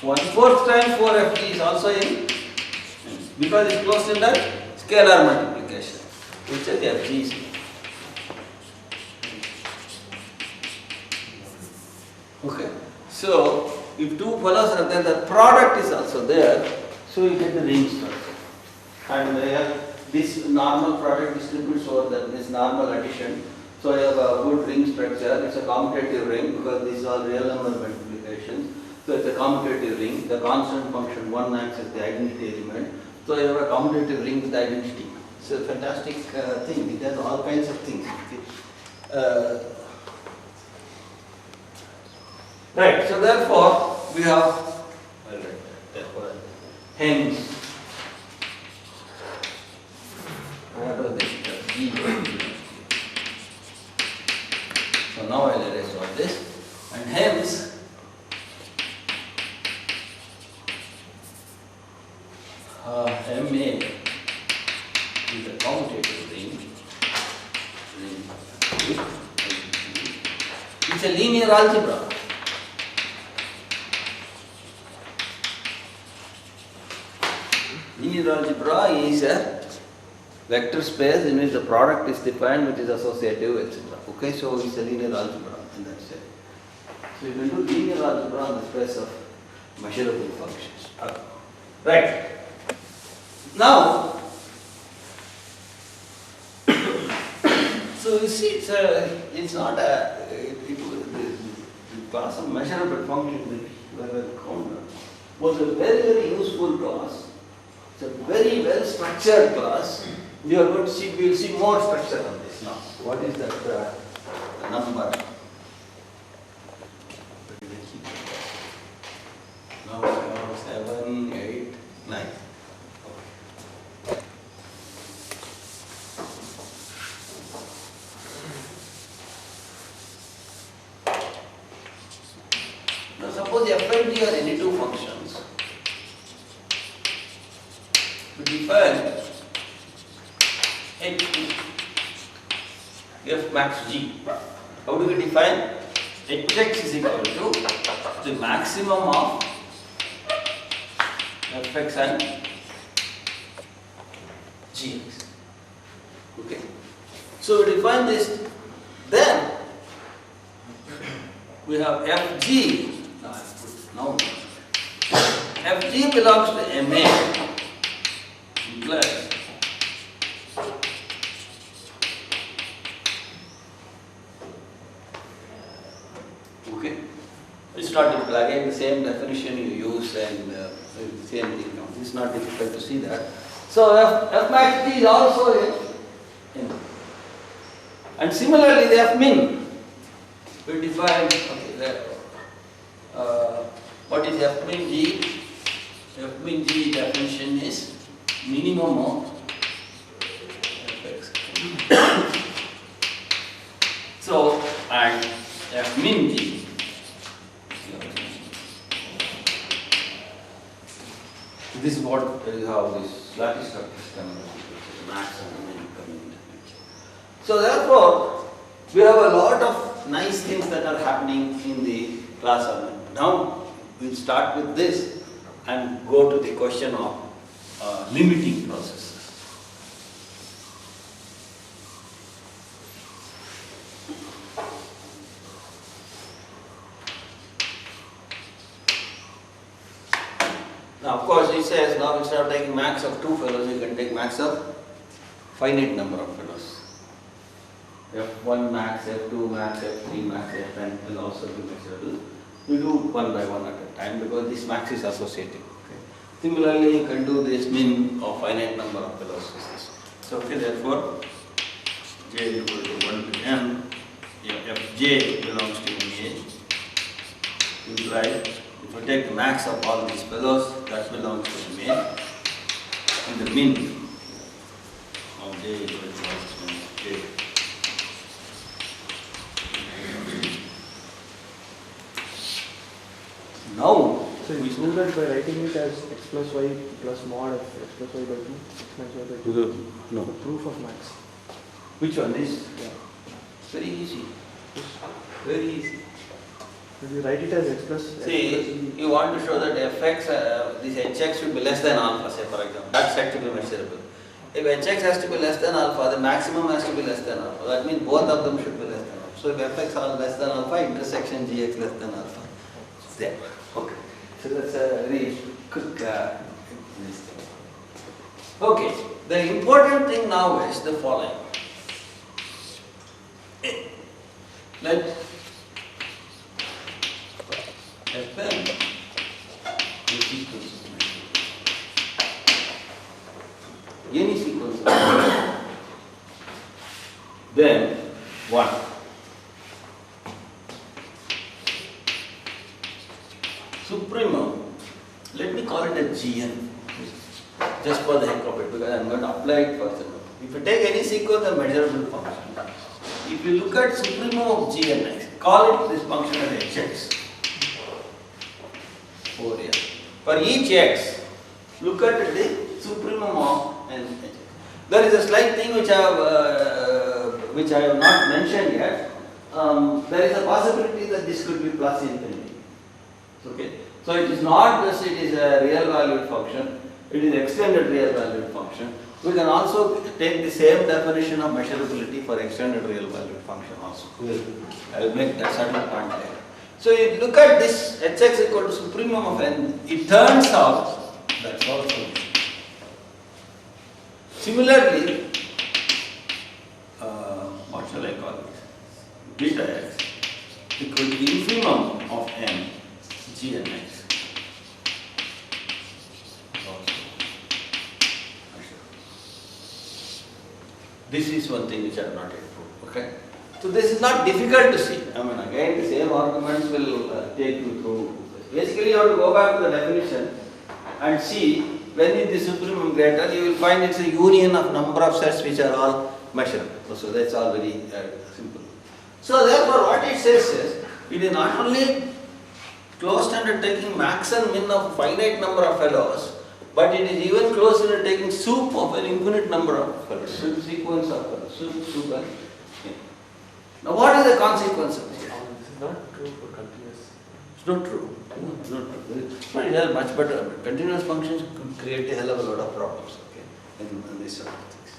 1/4 times 4fg is also in, because it's closed in that scalar multiplication, which is fg is in. Okay. So if two fellows are there, the product is also there, so you get the ring structure. And this normal product distributes over this normal addition. So you have a good ring structure. It's a commutative ring because these are real number multiplications. So it's a commutative ring. The constant function 1 acts as the identity element. So you have a commutative ring with identity. It's a fantastic thing. It has all kinds of things. Right. So therefore we have hence what was this? G. So now I'll erase all this, and hence MA is a commutative ring. It's a linear algebra. Linear algebra is a vector space in which the product is defined, which is associative, etc. Okay, so it's a linear algebra in that sense. So you can do linear algebra on the space of measurable functions. Right. Now, so you see, it's not the class of measurable function was a very, very useful class. It's a very well structured class. We are going to see, we will see more structure on this now. What is that number? Now 7, 8, 9. Now suppose f and g are any two functions. We define f max g. How do we define? Hx is equal to the maximum of fx and gx. Okay. So we define this. Then we have fg. Now fg belongs to Ma plus okay. It's not difficult. Again, the same definition you use and same thing. No, it's not difficult to see that. So f max g is also in. And similarly, the f min we define. Okay, what is f min g? F min g definition is minimum of fx. So, and f min g. This is what how this lattice structure is coming, max and min coming into picture. So therefore, we have a lot of nice things that are happening in the class of min. Now we'll start with this and go to the question of limiting processes. Now of course it says now instead of taking max of 2 fellows, you can take max of finite number of fellows. F1 max, F2 max, F3 max, Fn will also be measurable. We do one by one at a time because this max is associative. Okay. Similarly, you can do this min of finite number of velocities. So okay, therefore j is equal to 1 to m. Fj belongs to ma. Implied if you take the max of all these fellows, that belongs to ma. And the min of j is equal to j. Now, So you do that by writing it as x plus y plus mod of x plus y by 2, x minus y by 2. no. The proof of max. Which one is? Yeah. Very easy. Very easy. If you write it as x plus See, you want to show that fx, this hx should be less than alpha, say for example. That's said to be measurable. If hx has to be less than alpha, the maximum has to be less than alpha. That means both of them should be less than alpha. So if fx are less than alpha, intersection gx less than alpha. It's there. Okay. So that's a very quick thing. Okay. The important thing now is the following. Let Fn is equal to n is equal to then 1. Supremum, let me call it a Gn, just for the heck of it, because I am going to apply it further. If you take any sequence of measurable function, if you look at supremum of Gn, call it this function as hx. Over here. For each x, look at the supremum of n. There is a slight thing which I have not mentioned yet. There is a possibility that this could be plus infinity. Okay. So it is not just it is a real valued function. it is extended real valued function. We can also take the same definition of measurability for extended real valued function also. I will make that certain point there. So you look at this hx equal to supremum of n, it turns out that's also. Similarly, what shall I call it? Beta x equal to the infimum of n, g and x. This is one thing which I have not yet proved, okay? So this is not difficult to see. I mean, again, the same arguments will take you through. Basically, you have to go back to the definition and see when is the supremum greater, you will find it's a union of number of sets which are all measurable. So that's all very simple. So therefore, what it says is, it is not only closed under taking max and min of finite number of fellows, but it is even closer to taking soup of an infinite number of fellows, sequence of fellows, soup and now what is the consequence of this? This is not true for continuous. It's not true. It's not true. But it has much better. Continuous functions could create a hell of a lot of problems, okay, in these sort of things.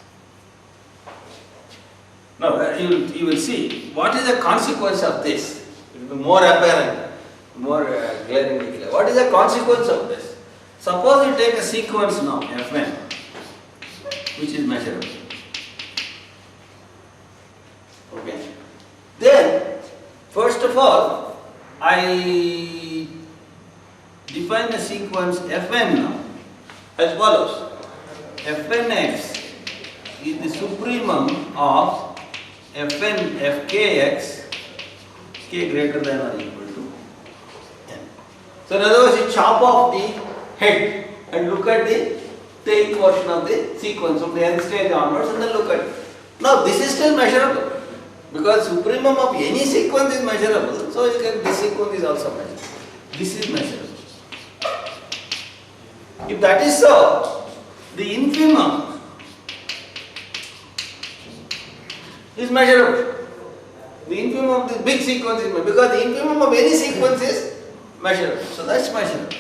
Now, you will see what is the consequence of this. It will be more apparent, more glaringly clear. What is the consequence of this? Suppose you take a sequence now, Fn, which is measurable. Okay. Then, first of all, I define a sequence Fn now as follows. Fnx is the supremum of Fn Fkx, k greater than or equal to n. So in other words, you chop off the head and look at the tail portion of the sequence from the nth stage onwards and then look at it. Now this is still measurable because supremum of any sequence is measurable, so you can, this sequence is also measurable. This is measurable. If that is so, the infimum is measurable. The infimum of this big sequence is measurable because the infimum of any sequence is measurable. So that's measurable.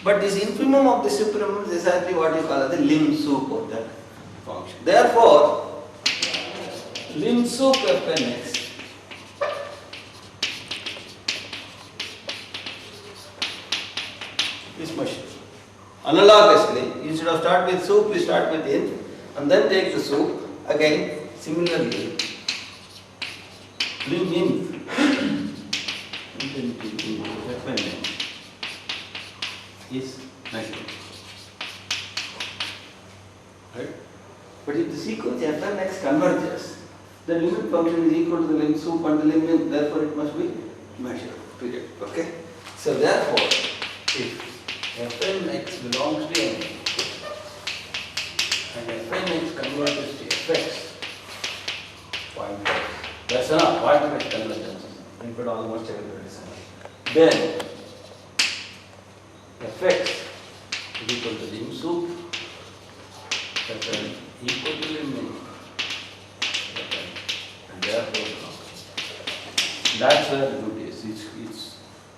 But this infimum of the supremum is exactly what you call as the lim sup of that function. Therefore, lim sup Fnx is measurable. Analogously, instead of start with sup, we start with in and then take the sup. Again, similarly, lim in Fnx is measurable. Right? But if the sequence Fnx converges, the limit function is equal to the lim sup and the lim in, therefore it must be measurable. Period. Okay? So therefore, if Fnx belongs to n and Fnx converges to Fx, point x, that's enough, point x convergence. You put almost everybody similar. Then Fx is equal to lim sup, Fn equal to lim in, and therefore that's where the good is.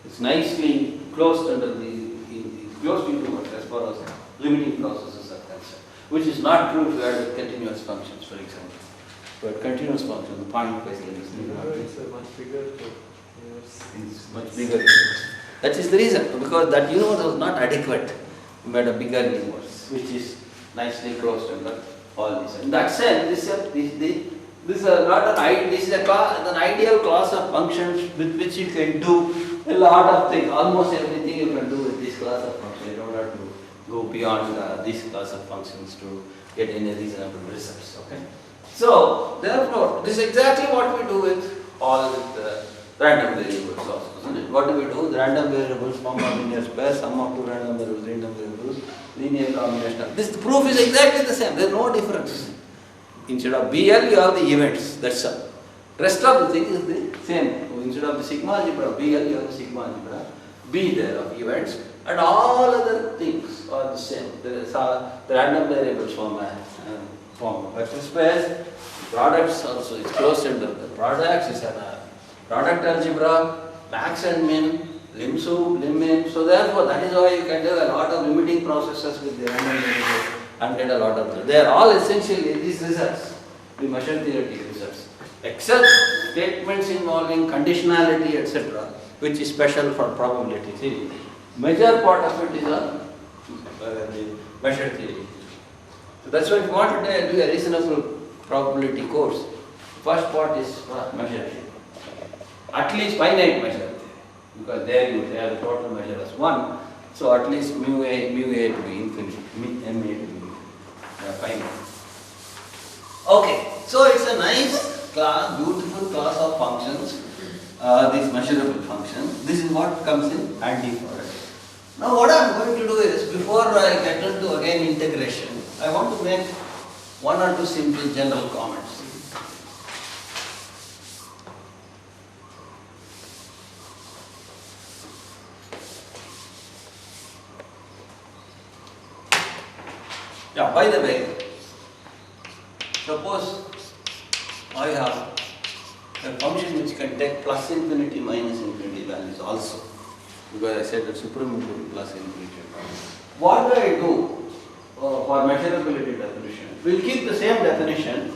It's nicely closed under the closed universe as far as limiting processes are concerned, which is not true if you had continuous functions, for example. But continuous function, the point-wise limits. It's a much bigger universe. It's much bigger universe. That is the reason, because that universe was not adequate. We made a bigger universe, which is nicely closed under all this. In that sense, this is not an this is an ideal class of functions with which you can do a lot of things. Almost everything you can do with this class of functions. You don't have to go beyond this class of functions to get any reasonable results. Okay. So therefore, this is exactly what we do with all the random variables also, isn't it? What do we do? The random variables form a linear space, sum of two random variables, linear combination. This proof is exactly the same. There is no difference. Instead of BL, you have the events. That's all. Rest of the thing is the same. So instead of the sigma algebra BL, you have the sigma algebra B there of events, and all other things are the same. The random variables form a vector space. Products also is closed under the products is a product algebra, max and min, lim sup, lim in. So therefore, that is why you can do a lot of limiting processes with the random variable and get a lot of them. They are all essentially these results, the measure theoretic results, except statements involving conditionality, etc., which is special for probability theory. Major part of it is on the measure theory. So that's why if you want to do a reasonable probability course, first part is measure theory. At least finite measure theory, because there you have the total measure as 1, so at least mu a to be infinite, m a to be finite. Okay, so it's a nice class, beautiful class of functions, these measurable functions. This is what comes in handy for us. Now what I am going to do is, before I get into again integration, I want to make one or two simple general comments. Yeah, by the way, suppose I have a function which can take plus infinity minus infinity values also, because I said that supreme will be plus infinity. What do I do for measurability definition? We'll keep the same definition.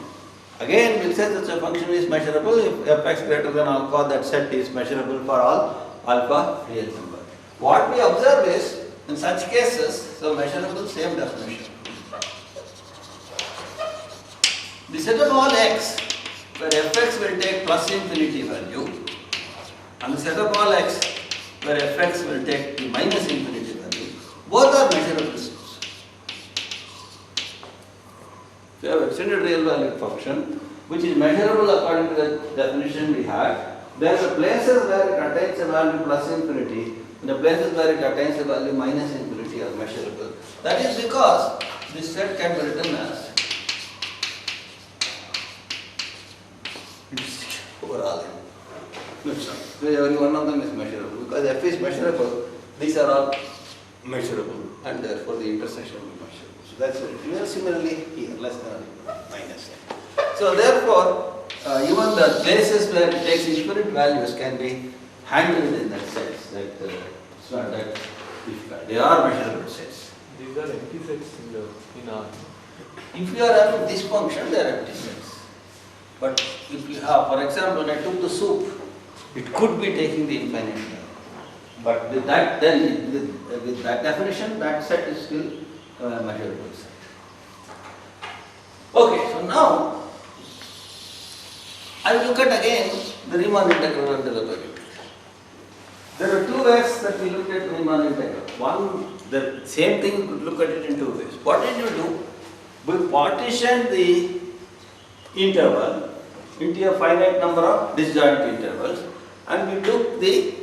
Again, we'll say that the function is measurable if fx greater than alpha, that set is measurable for all alpha real number. What we observe is, in such cases, so measurable, same definition. The set of all x, where fx will take plus infinity value, and the set of all x, where fx will take the minus infinity value, both are measurable sets. So you have extended real valued function, which is measurable according to the definition we had. There are places where it attains a value plus infinity, and the places where it attains a value minus infinity are measurable. That is because this set can be written as overall. So every one of them is measurable. Because f is measurable, these are all measurable, and therefore the intersection will be measurable. So that's it. Similarly here, less than or minus. So therefore, even the places where it takes infinite values can be handled in that sense. That it's not that difficult. They are measurable sets. These are empty sets in R. If you are having this function, they are empty sets. But if you have, for example, when I took the soup, it could be taking the infinite value. But with that, then with that definition, that set is still a measurable set. Okay, so now I look at again the Riemann integral and the Lebesgue integral. There are two ways that we look at Riemann integral. One, the same thing, we could look at it in two ways. What did you do? We partitioned the interval into a finite number of disjoint intervals, and we took the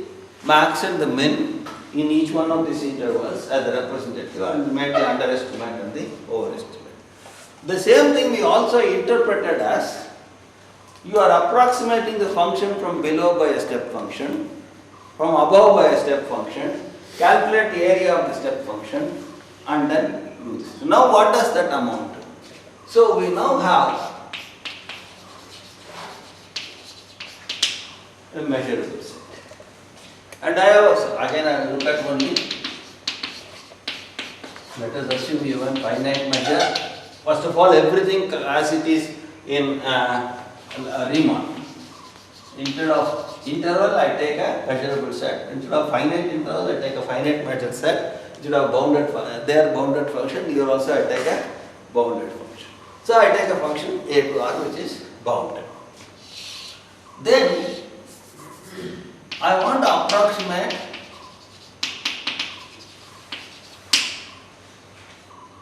max and the min in each one of these intervals as a representative, and we made the underestimate and the overestimate. The same thing we also interpreted as you are approximating the function from below by a step function, from above by a step function, calculate the area of the step function, and then do this. So now what does that amount to? So we now have a measurable set. And I have also, again I will look at only, let us assume you have a finite measure. First of all, everything as it is in Riemann. Instead of interval, I take a measurable set. Instead of finite interval, I take a finite measure set. Instead of their bounded function, here also I take a bounded function. So I take a function a to r which is bounded. Then I want to approximate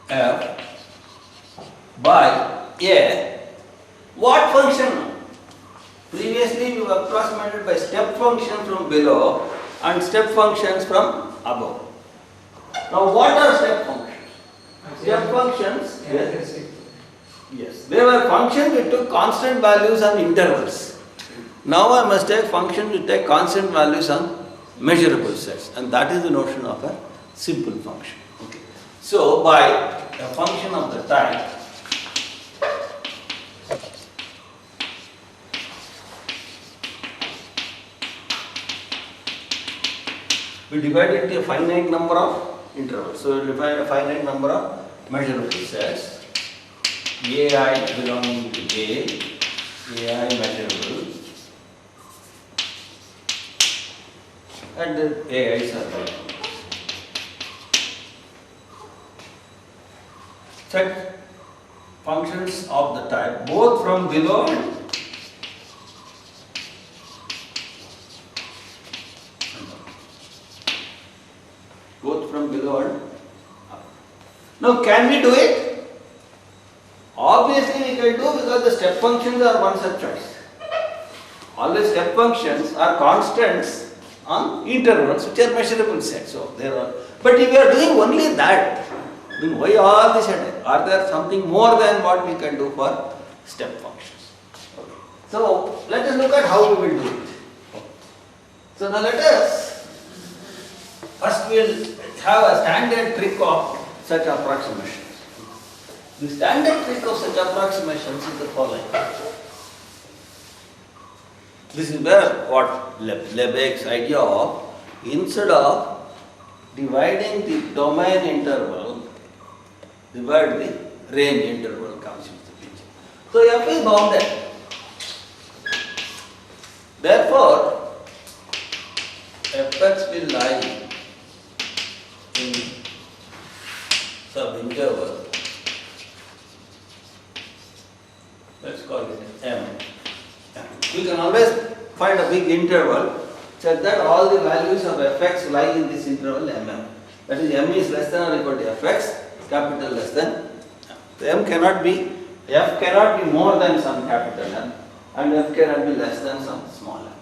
f by a what function? Previously we were approximated by step function from below and step functions from above. Now what are step functions? Step functions, yes, they were functions which took constant values on intervals. Now I must take function which take constant values on measurable sets, and that is the notion of a simple function. Okay. So by a function of the type we divide it into a finite number of intervals. So we define a finite number of measurable sets. AI belonging to AI measurable, and the AIs are there. Set functions of the type both from below and up. Now can we do it? Obviously we can do, because the step functions are one such choice. Always step functions are constants on intervals which are measurable sets. So there are. But if we are doing only that, then why all this headache? Are there something more than what we can do for step functions? Okay. So let us look at how we will do it. So now let us first we will have a standard trick of such approximations. The standard trick of such approximations is the following. This is where what Lebesgue's idea of, instead of dividing the domain interval, divide the range interval comes into the picture. So F is bounded. Therefore, Fx will lie in sub-interval. Let's call it M. We can always find a big interval such that all the values of Fx lie in this interval mm. That is, M is less than or equal to Fx, capital less than M. So M cannot be, F cannot be more than some capital M, and F cannot be less than some small m.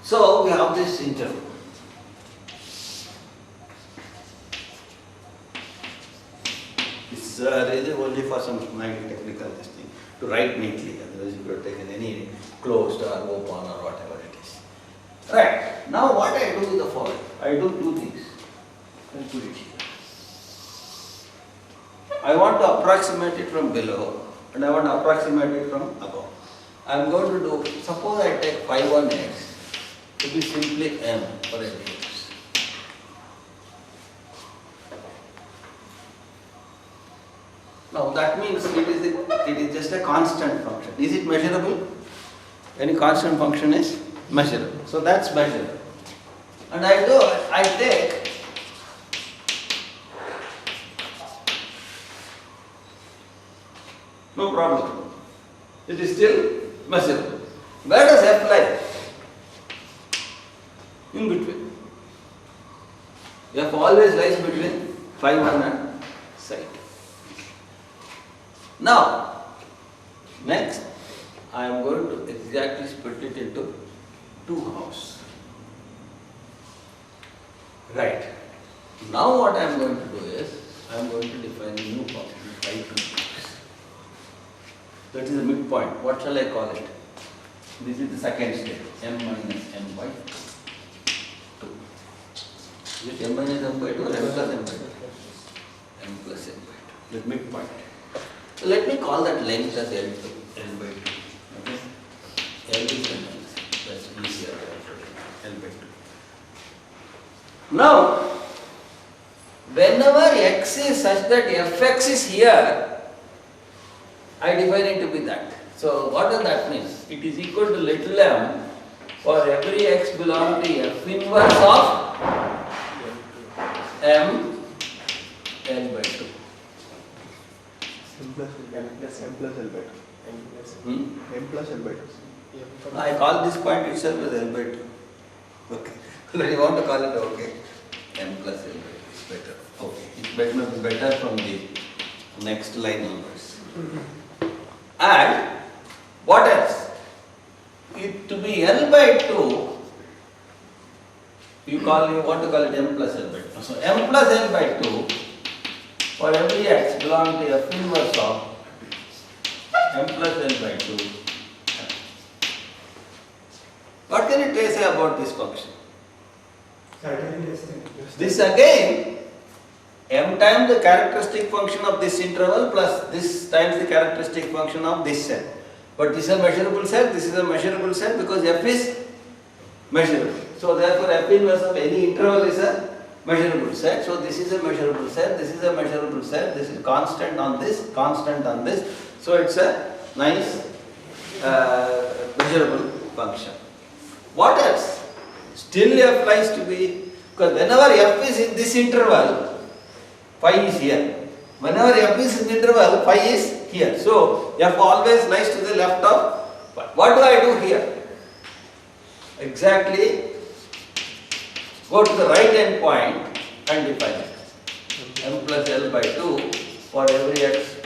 So we have this interval. This is really only for some minor technical this thing, to write neatly, otherwise you could have taken any closed or open or whatever it is. Right, now what I do is the following. I do two things. I'll put it here. I want to approximate it from below and I want to approximate it from above. I am going to do, suppose I take phi 1x to be simply m for every x. Now that means it is just a constant function. Is it measurable? Any constant function is measurable. So that's measurable. And I take no problem. It is still measurable. Where does F lie? In between. F always lies between phi 1 and psi 2. Now, next, I am going to exactly split it into two halves. Right. Now what I am going to do is, I am going to define a new function, phi 2. That is the midpoint. What shall I call it? This is the second step, m minus m by 2. Is it m minus m by 2 or m plus m by 2? M plus m by 2, the midpoint. So let me call that length as L2, L by 2. Okay? L is m minus, that's easier. L by 2. Now, whenever x is such that fx is here, I define it to be that. So what does that mean? It is equal to little m for every x belonging to f inverse of m L by 2. M plus L by 2. M plus L by 2. I call this point itself as L by 2. Okay. But you want to call it okay. M plus L by 2 is better. Okay. It's better from the next line onwards. And what else? To be L by 2, you want to call it M plus L by 2. So M plus L by 2 for every x belonging to f inverse of M plus L by 2. What can you say about this function? This again, m times the characteristic function of this interval plus this times the characteristic function of this set. But this is a measurable set, this is a measurable set because f is measurable. So therefore f inverse of any interval is a measurable set. So this is a measurable set, this is a measurable set, this is constant on this, constant on this. So it's a nice measurable function. What else? Still f lies to be, because whenever f is in this interval, phi is here. Whenever f is in the interval, phi is here. So f always lies to the left of phi. What do I do here? Exactly go to the right end point and define it. M plus L by 2 for every x.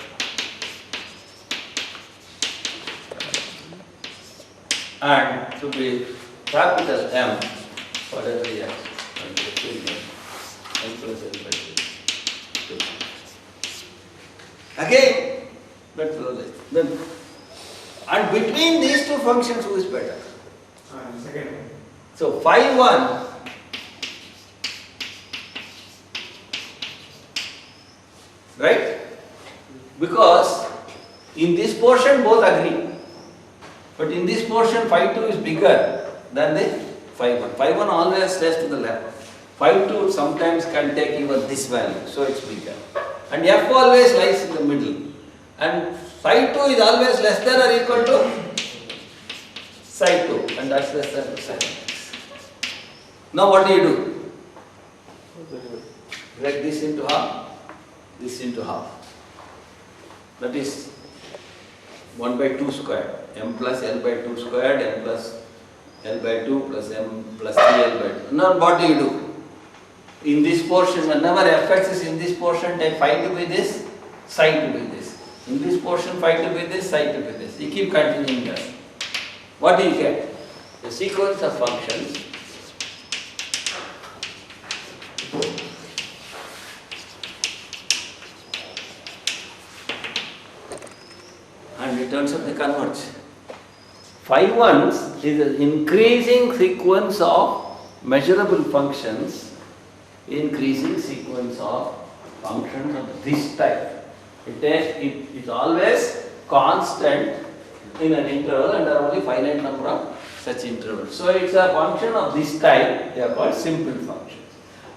And to be capital M for every x. And M plus L by 2. Again, let's roll it. Then, and between these two functions, who is better? Second. So phi 1 right? Because in this portion both agree. But in this portion phi 2 is bigger than the phi 1. Phi 1 always stays to the left. Phi 2 sometimes can take even this value, so it's bigger. And f always lies in the middle. And psi 2 is always less than or equal to psi 2, and that's less than psi 1. Now what do you do? Break this into half, this into half. That is 1 by 2 squared. M plus L by 2 squared, M plus L by 2 plus M plus 3L by 2. Now what do you do? In this portion, whenever fx is in this portion, take phi to be this, psi to be this. In this portion, phi to be this, psi to be this. You keep continuing that. What do you get? The sequence of functions and it turns out they converge. Phi 1 is an increasing sequence of measurable functions, increasing sequence of functions of this type. It is always constant in an interval, and there are only finite number of such intervals. So it's a function of this type, they are called simple functions.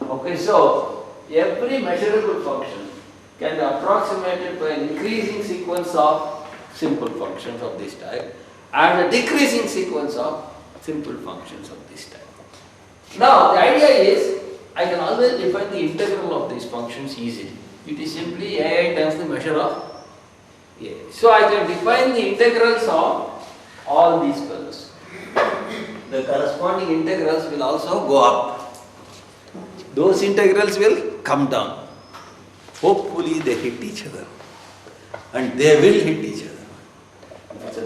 Okay, so every measurable function can be approximated by an increasing sequence of simple functions of this type and a decreasing sequence of simple functions of this type. Now the idea is I can always define the integral of these functions easily. It is simply ai times the measure of a. So I can define the integrals of all these fellows. The corresponding integrals will also go up. Those integrals will come down. Hopefully they hit each other. And they will hit each other.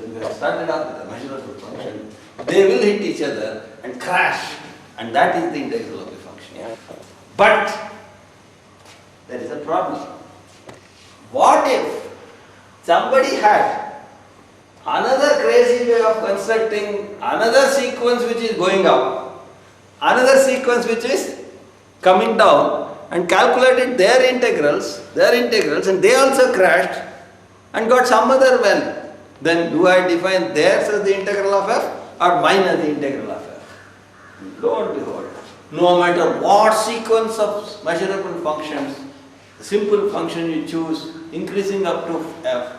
We have started off with a measurable function. They will hit each other and crash. And that is the integral of the function. But there is a problem. What if somebody had another crazy way of constructing another sequence which is going up, another sequence which is coming down, and calculated their integrals, and they also crashed and got some other value? Then do I define theirs as the integral of f or mine as the integral of f? Lo and behold, no matter what sequence of measurable functions, simple function you choose, increasing up to f,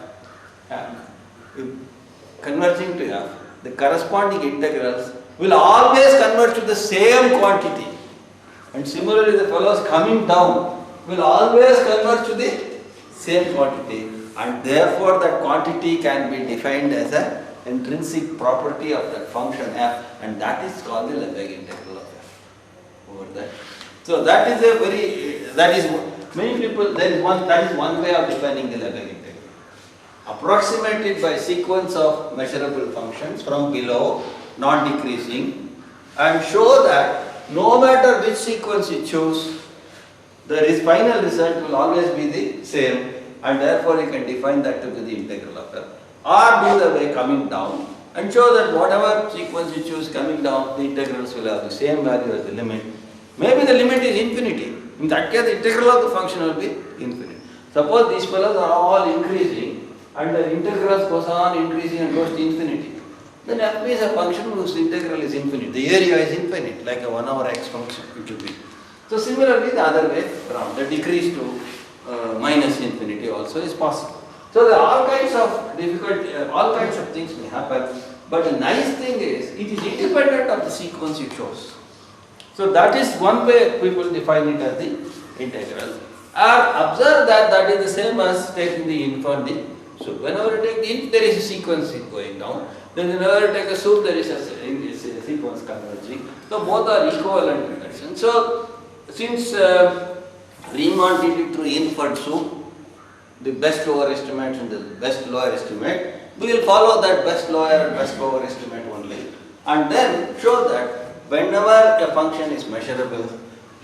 converging to f, the corresponding integrals will always converge to the same quantity. And similarly, the fellows coming down will always converge to the same quantity, and therefore that quantity can be defined as an intrinsic property of that function f, and that is called the Lebesgue integral of f over that. So that is a many people, that is one way of defining the Lebesgue integral. Approximated by sequence of measurable functions from below, non-decreasing, and show that no matter which sequence you choose, the final result will always be the same, and therefore you can define that to be the integral of f. Or do the way coming down and show that whatever sequence you choose coming down, the integrals will have the same value as the limit. Maybe the limit is infinity. In that case, the integral of the function will be infinite. Suppose these fellows are all increasing and the integrals goes on increasing and goes to infinity. Then f is a function whose integral is infinite. The area is infinite, like a 1 over x function it will be. So similarly, the other way around, the decrease to minus infinity also is possible. So there are all kinds of difficult, all kinds of things may happen. But the nice thing is, it is independent of the sequence you chose. So that is one way people define it as the integral. And observe that that is the same as taking the in for the soup. Whenever you take the in, there is a sequence going down. Then whenever you take a soup, there is a sequence converging. So both are equivalent reduction. So since Riemann did it through in for soup, the best lower estimate and the best lower estimate, we will follow that best lower and best lower estimate only. And then show that whenever a function is measurable,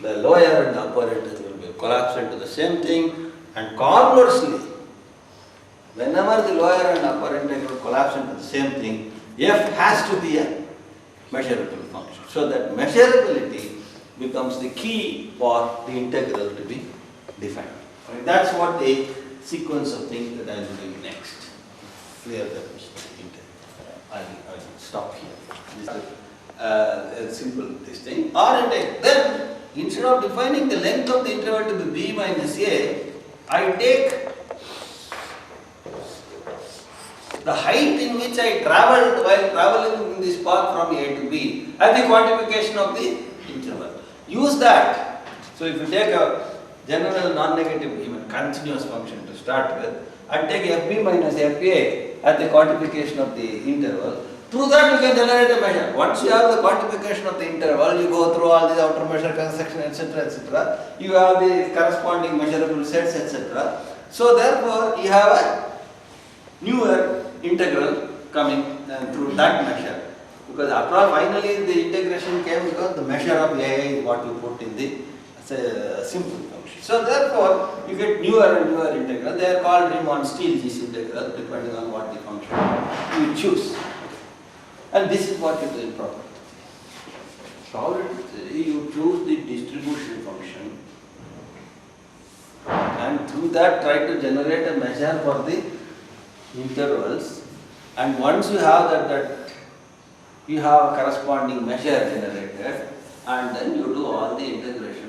the lower and the upper integral will be collapsed into the same thing, and conversely, whenever the lower and upper integral collapse into the same thing, f has to be a measurable function. So that measurability becomes the key for the integral to be defined. Right? That's what the sequence of things that I will do next. Clear that integral. I will stop here. This is a simple this thing. Or then instead of defining the length of the interval to be b minus a, I take the height in which I traveled while traveling in this path from A to B as the quantification of the interval. Use that. So if you take a general non-negative even continuous function to start with and take fb minus fa as the quantification of the interval, through that you can generate a measure. Once you have the quantification of the interval, you go through all the outer measure construction, etc., etc. You have the corresponding measurable sets, etc. So therefore, you have a newer integral coming through that measure. Because after all, finally the integration came because the measure of A is what you put in the simple function. So therefore, you get newer and newer integral. They are called Riemann-Stieltjes integral depending on what the function you choose. And this is what you do in property. So you choose the distribution function and through that try to generate a measure for the intervals, and once you have that you have a corresponding measure generated, and then you do all the integration